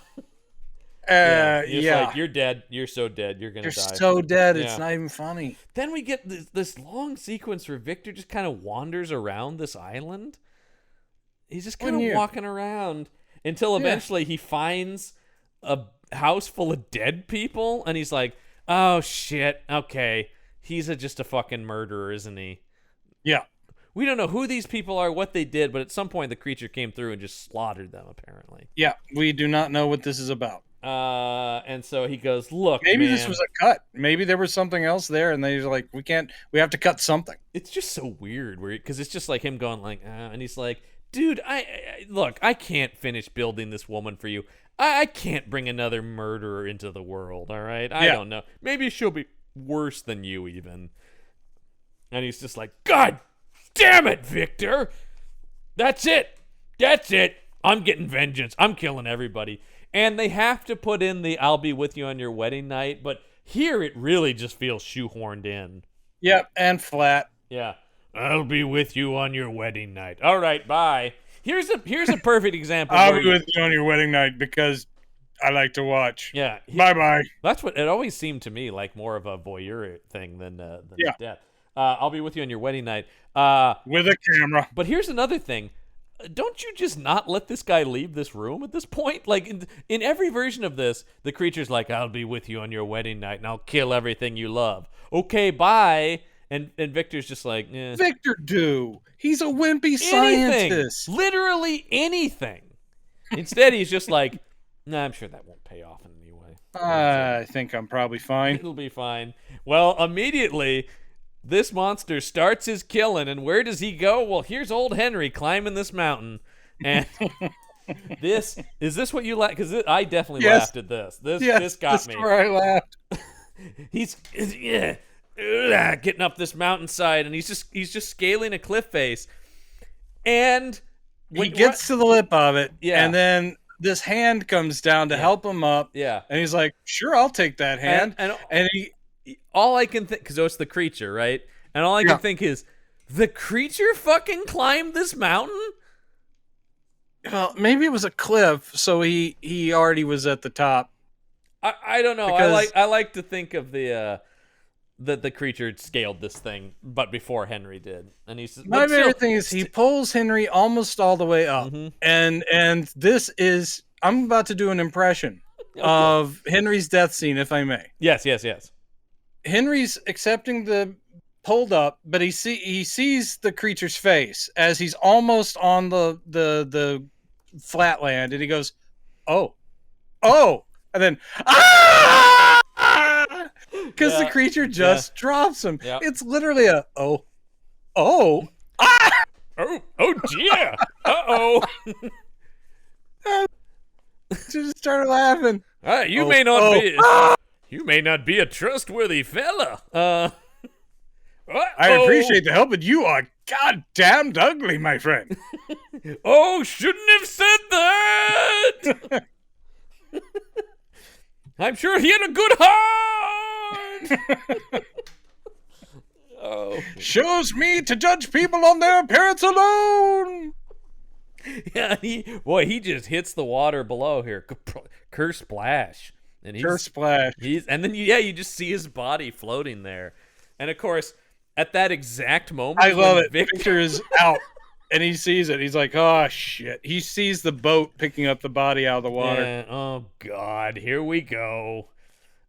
you're dead. You're so dead. You're gonna die. You're so dead. It's not even funny. Then we get this long sequence where Victor just kind of wanders around this island. He's just kind of walking around until eventually he finds a house full of dead people, and he's like, "Oh shit! Okay, he's just a fucking murderer, isn't he?" Yeah. We don't know who these people are, what they did, but at some point the creature came through and just slaughtered them, apparently. Yeah, we do not know what this is about. And so he goes, look, maybe this was a cut. Maybe there was something else there, and they're like, we have to cut something. It's just so weird, because it's just like him going like, and he's like, dude, I can't finish building this woman for you. I can't bring another murderer into the world, all right? I don't know. Maybe she'll be worse than you even. And he's just like, God damn it, Victor. That's it. I'm getting vengeance. I'm killing everybody. And they have to put in the I'll be with you on your wedding night, but here it really just feels shoehorned in. Yep, and flat. Yeah. I'll be with you on your wedding night. All right, bye. Here's a perfect example. I'll be with you on your wedding night because I like to watch. Yeah. Bye-bye. That's what it always seemed to me, like more of a voyeur thing than death. I'll be with you on your wedding night. With a camera. But here's another thing. Don't you just not let this guy leave this room at this point? Like, in every version of this, the creature's like, I'll be with you on your wedding night, and I'll kill everything you love. Okay, bye. And Victor's just like, eh. Victor he's a wimpy scientist. Literally anything. Instead, he's just like, nah, I'm sure that won't pay off in any way. I think I'm probably fine. It'll be fine. Well, immediately, this monster starts his killing, and where does he go? Well, here's old Henry climbing this mountain, and is this what you like? Because I definitely laughed at this. This got me. Where I laughed. He's getting up this mountainside, and he's just scaling a cliff face, and he gets to the lip of it, and then this hand comes down to help him up, and he's like, "Sure, I'll take that hand," and he. All I can think, because it's the creature, right? And all I can think is, the creature fucking climbed this mountain? Well, maybe it was a cliff, so he already was at the top. I don't know. I like to think of the creature scaled this thing, but before Henry did. And my favorite thing is he pulls Henry almost all the way up, and this is I'm about to do an impression of Henry's death scene, if I may. Yes. Henry's accepting the pulled up, but he sees the creature's face as he's almost on the flatland, and he goes, "Oh," and then because the creature just drops him. Yeah. It's literally a oh dear, uh-oh. Just started laughing. You may not be a trustworthy fella. I appreciate the help, but you are goddamned ugly, my friend. Oh, shouldn't have said that. I'm sure he had a good heart. Shows me to judge people on their appearance alone. Yeah, he just hits the water below here. Curse splash. And and then you just see his body floating there. And of course, at that exact moment, I love it. Victor is out and he sees it. He's like, oh shit. He sees the boat picking up the body out of the water. Yeah. Oh god, here we go.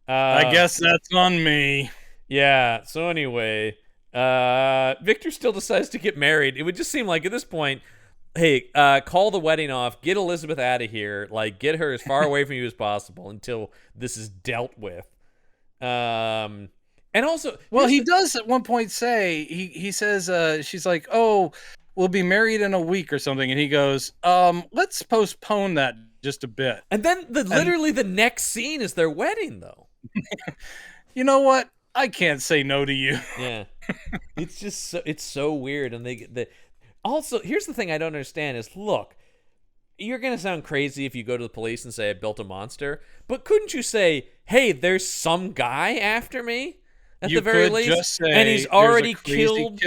I guess that's on me. Yeah. So anyway, Victor still decides to get married. It would just seem like at this point, hey, call the wedding off, get Elizabeth out of here, like get her as far away from you as possible until this is dealt with. And also, well, he does at one point say he says she's like, "Oh, we'll be married in a week or something," and he goes, let's postpone that just a bit." And then literally the next scene is their wedding, though. You know what? I can't say no to you. Yeah, it's just it's so weird. And also, here's the thing I don't understand is, look, you're gonna sound crazy if you go to the police and say I built a monster, but couldn't you say, hey, there's some guy after me at the very least, just say, and he's already killed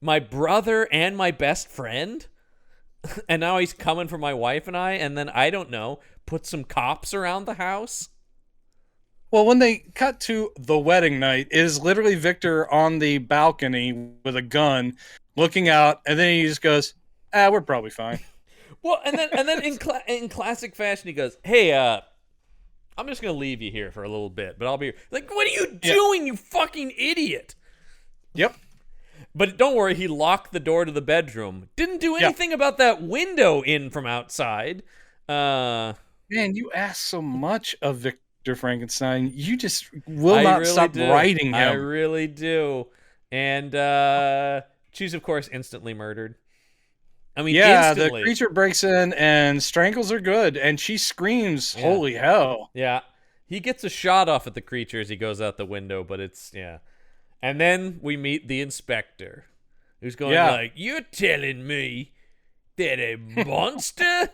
my brother and my best friend, and now he's coming for my wife and I, and then I don't know, put some cops around the house? Well, when they cut to the wedding night, it is literally Victor on the balcony with a gun, looking out, and then he just goes, we're probably fine. Well, and then in classic fashion, he goes, hey, I'm just going to leave you here for a little bit, but I'll be like, what are you doing, you fucking idiot? Yep. But don't worry, he locked the door to the bedroom. Didn't do anything about that window in from outside. Man, you ask so much of Victor Frankenstein. You just will not stop writing him. I really do. And she's, of course, instantly murdered. I mean, instantly. The creature breaks in and strangles her good, and she screams, holy hell. Yeah. He gets a shot off at the creature as he goes out the window, but it's, And then we meet the inspector, who's going like, you're telling me that a monster?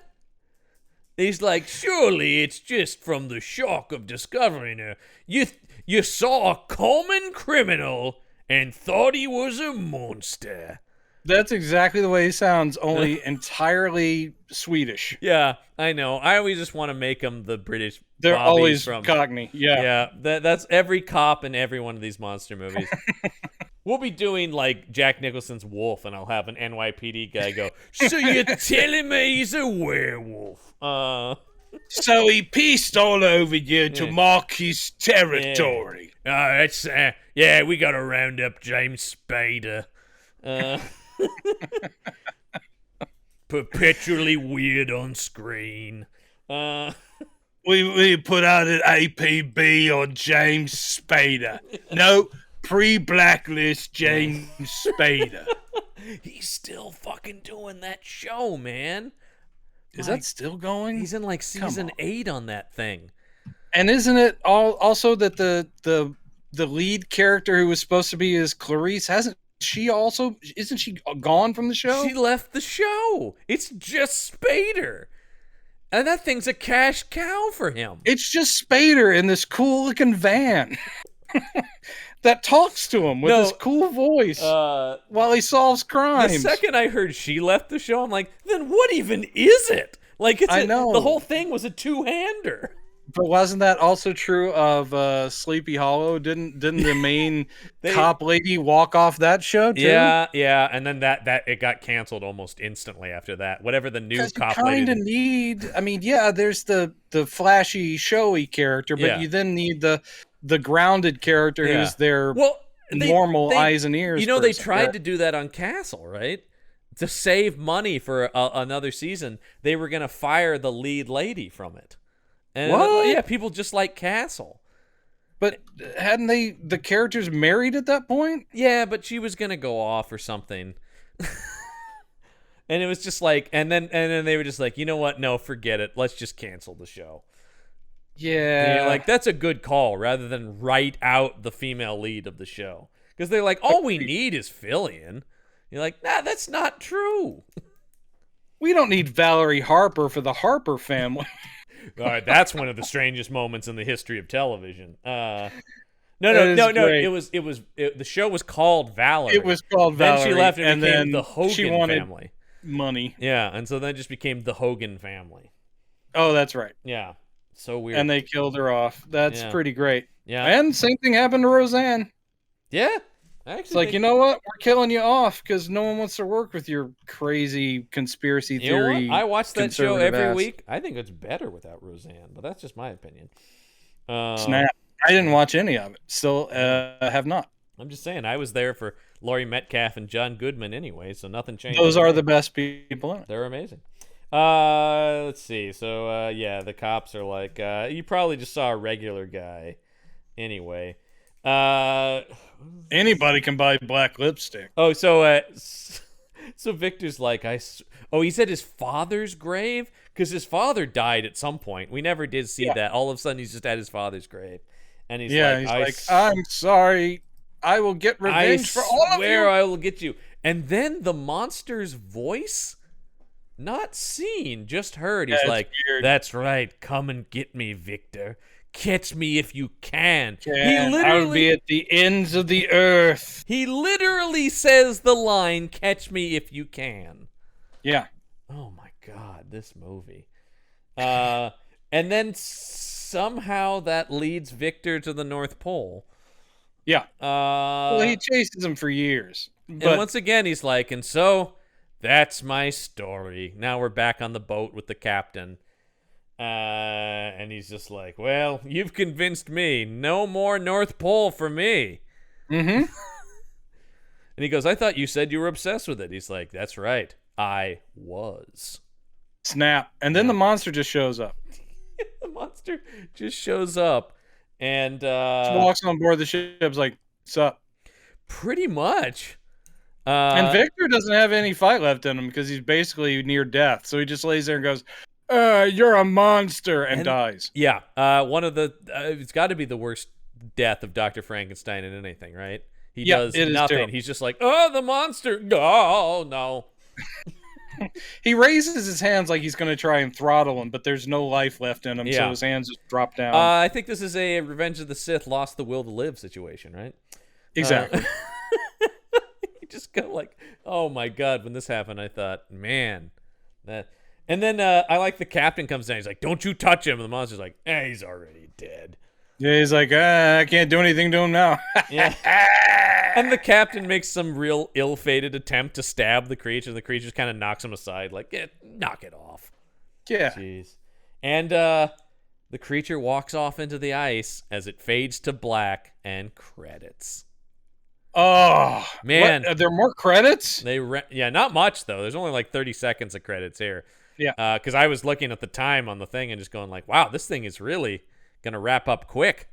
He's like, surely it's just from the shock of discovering her. You saw a common criminal and thought he was a monster. That's exactly the way he sounds, only entirely Swedish. Yeah, I know. I always just want to make them the British. They're always Cockney. Yeah. Yeah, that's every cop in every one of these monster movies. We'll be doing like Jack Nicholson's Wolf, and I'll have an NYPD guy go, so you're telling me he's a werewolf? So he pissed all over you to mark his territory. We got to round up James Spader. Perpetually weird on screen. We put out an APB on James Spader. No, pre-blacklist James Spader. He's still fucking doing that show, man. Is that still going? He's in like season 8 on that thing. And isn't it also that the lead character who was supposed to be his Clarice isn't she gone from the show? She left the show. It's just Spader. And that thing's a cash cow for him. It's just Spader in this cool looking van that talks to him with this cool voice while he solves crimes. The second I heard she left the show, I'm like, then what even is it? Like, I know. The whole thing was a two-hander. But wasn't that also true of Sleepy Hollow? Didn't the main cop lady walk off that show too? Yeah, and then that it got canceled almost instantly after that. Whatever the new cop lady. Kind of need. I mean, there's the flashy, showy character, but you then need the grounded character who's their normal eyes and ears. You know, they tried to do that on Castle, right? To save money for another season, they were going to fire the lead lady from it. And people just like Castle. But hadn't the characters married at that point? Yeah, but she was gonna go off or something. And it was just like, and then they were just like, you know what? No, forget it. Let's just cancel the show. Yeah, like that's a good call rather than write out the female lead of the show, because they're like, all we need is fill-in. You're like, nah, that's not true. We don't need Valerie Harper for the Harper family. All right, that's one of the strangest moments in the history of television. No. The show was called Valerie. It was called Valerie. Then she left and became the Hogan family. Money. Yeah, and so then it just became the Hogan family. Oh, that's right. Yeah, so weird. And they killed her off. That's pretty great. Yeah, and same thing happened to Roseanne. Yeah. It's like, you know what? We're killing you off because no one wants to work with your crazy conspiracy theory. You know what? I watch that show every week. I think it's better without Roseanne, but that's just my opinion. Snap. I didn't watch any of it. Still have not. I'm just saying, I was there for Laurie Metcalf and John Goodman anyway, so nothing changed. Those are the best people in it. They're amazing. Let's see. So, the cops are like, you probably just saw a regular guy anyway. Anybody can buy black lipstick. Oh, so Victor's like, he said his father's grave? Because his father died at some point. We never did see that. All of a sudden, he's just at his father's grave. And he's I'm sorry. I will get revenge for all of you. I swear I will get you. And then the monster's voice, not seen, just heard. He's like, weird. That's right. Come and get me, Victor. Catch me if you can. I'll be at the ends of the earth. He literally says the line, catch me if you can. Yeah. Oh my God, this movie. And then somehow that leads Victor to the North Pole. Yeah. Well, he chases him for years. And once again, he's like, and so that's my story. Now we're back on the boat with the captain. And he's just like, well, you've convinced me. No more North Pole for me. Mm-hmm. And he goes, I thought you said you were obsessed with it. He's like, that's right. I was. Snap. And then the monster just shows up. The monster just shows up. And just walks on board the ship's like, what's up? Pretty much. And Victor doesn't have any fight left in him because he's basically near death. So he just lays there and goes, you're a monster, and dies. Yeah. One of the it's got to be the worst death of Dr. Frankenstein in anything, right? He does nothing. He's just like, oh, the monster. Oh, no. He raises his hands like he's going to try and throttle him, but there's no life left in him, so his hands just drop down. I think this is a Revenge of the Sith lost the will to live situation, right? Exactly. You just go like, oh my God, when this happened, I thought, man, that... And then I like the captain comes down. He's like, don't you touch him. And the monster's like, he's already dead. Yeah, he's like, I can't do anything to him now. Yeah. And the captain makes some real ill-fated attempt to stab the creature. The creature kind of knocks him aside, like, knock it off. Yeah. Jeez. And the creature walks off into the ice as it fades to black and credits. Oh, man. What? Are there more credits? Yeah, not much, though. There's only like 30 seconds of credits here. Yeah. Because I was looking at the time on the thing and just going like, wow, this thing is really going to wrap up quick.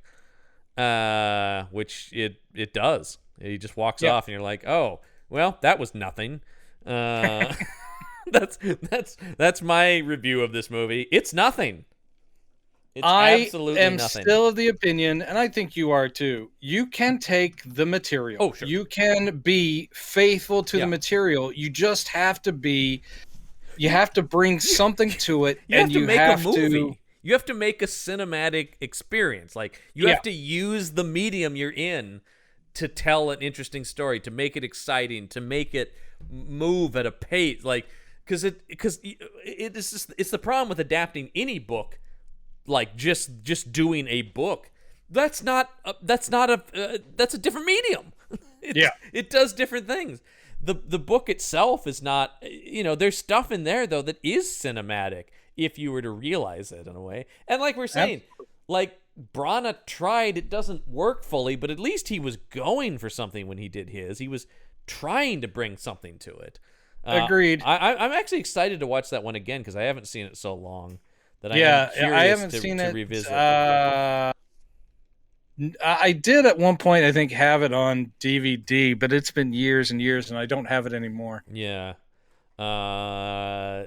Which it does. He just walks off and you're like, oh, well, that was nothing. That's my review of this movie. It's nothing. It's absolutely nothing. I am still of the opinion, and I think you are too, you can take the material. Oh, sure. You can be faithful to the material. You just have to be... You have to bring something to it, and you have to... You have to make a cinematic experience. Like, you have to use the medium you're in to tell an interesting story, to make it exciting, to make it move at a pace. Like, because it's the problem with adapting any book, like just doing a book. That's a different medium. It does different things. The book itself is not, there's stuff in there, though, that is cinematic if you were to realize it in a way. And like we're saying, like Brana tried, it doesn't work fully, but at least he was going for something when he did his. He was trying to bring something to it. Agreed. I'm actually excited to watch that one again because I haven't seen it so long that I'm curious to revisit. I did at one point, I think, have it on DVD, but it's been years and years, and I don't have it anymore. Yeah.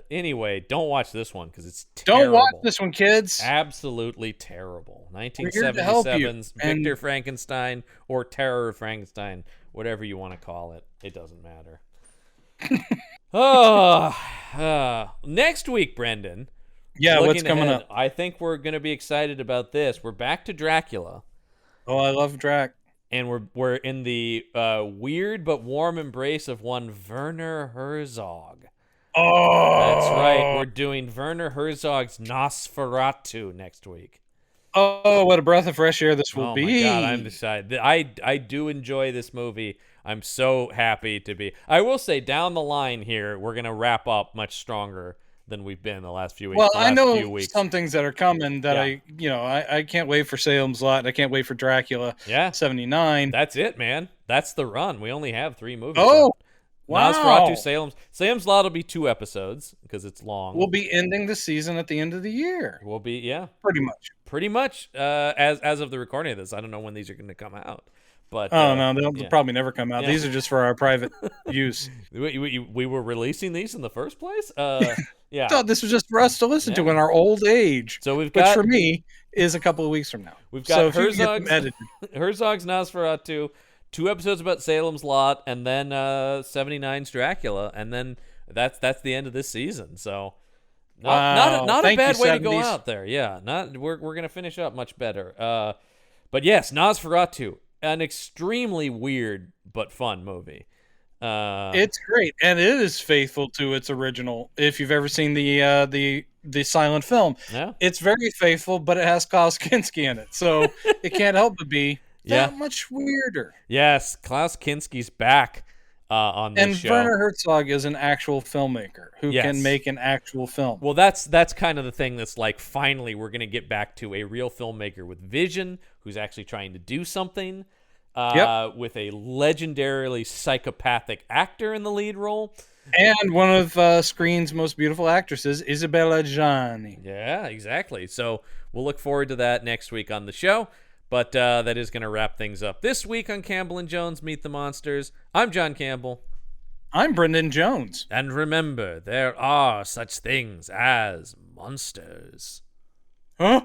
Anyway, don't watch this one because it's terrible. Don't watch this one, kids. Absolutely terrible. 1977's Victor Frankenstein or Terror of Frankenstein, whatever you want to call it. It doesn't matter. Next week, Brendan. Yeah, what's coming up? I think we're going to be excited about this. We're back to Dracula. Oh, I love Drac. And we're in the weird but warm embrace of one Werner Herzog. Oh, that's right. We're doing Werner Herzog's Nosferatu next week. Oh, what a breath of fresh air this will be! Oh my God, I'm excited. I do enjoy this movie. I'm so happy to be. I will say, down the line here, we're gonna wrap up much stronger than we've been the last few weeks. Well, I know some things that are coming that I can't wait for Salem's Lot. I can't wait for Dracula. Yeah, 79. That's it, man. That's the run. We only have 3 movies. Oh, wow. Nosferatu, Salem's Lot will be 2 episodes because it's long. We'll be ending the season at the end of the year. We'll be, Pretty much as of the recording of this. I don't know when these are going to come out. But no, they'll probably never come out. Yeah. These are just for our private use. We were releasing these in the first place? Yeah. So this was just for us to listen to in our old age. So we've got, which for me is a couple of weeks from now. We've got Herzog's Nosferatu, 2 episodes about Salem's Lot, and then 79's Dracula, and then that's the end of this season. So not a bad way to go out there. Yeah, we're gonna finish up much better. But yes, Nosferatu, an extremely weird but fun movie. It's great, and it is faithful to its original. If you've ever seen the silent film, it's very faithful, but it has Klaus Kinski in it, so it can't help but be that much weirder. Yes, Klaus Kinski's back on this show. And Werner Herzog is an actual filmmaker who can make an actual film. Well, that's kind of the thing that's like, finally, we're going to get back to a real filmmaker with vision who's actually trying to do something. With a legendarily psychopathic actor in the lead role. And one of screen's most beautiful actresses, Isabella Gianni. Yeah, exactly. So we'll look forward to that next week on the show. But that is going to wrap things up this week on Campbell and Jones Meet the Monsters. I'm John Campbell. I'm Brendan Jones. And remember, there are such things as monsters. Huh?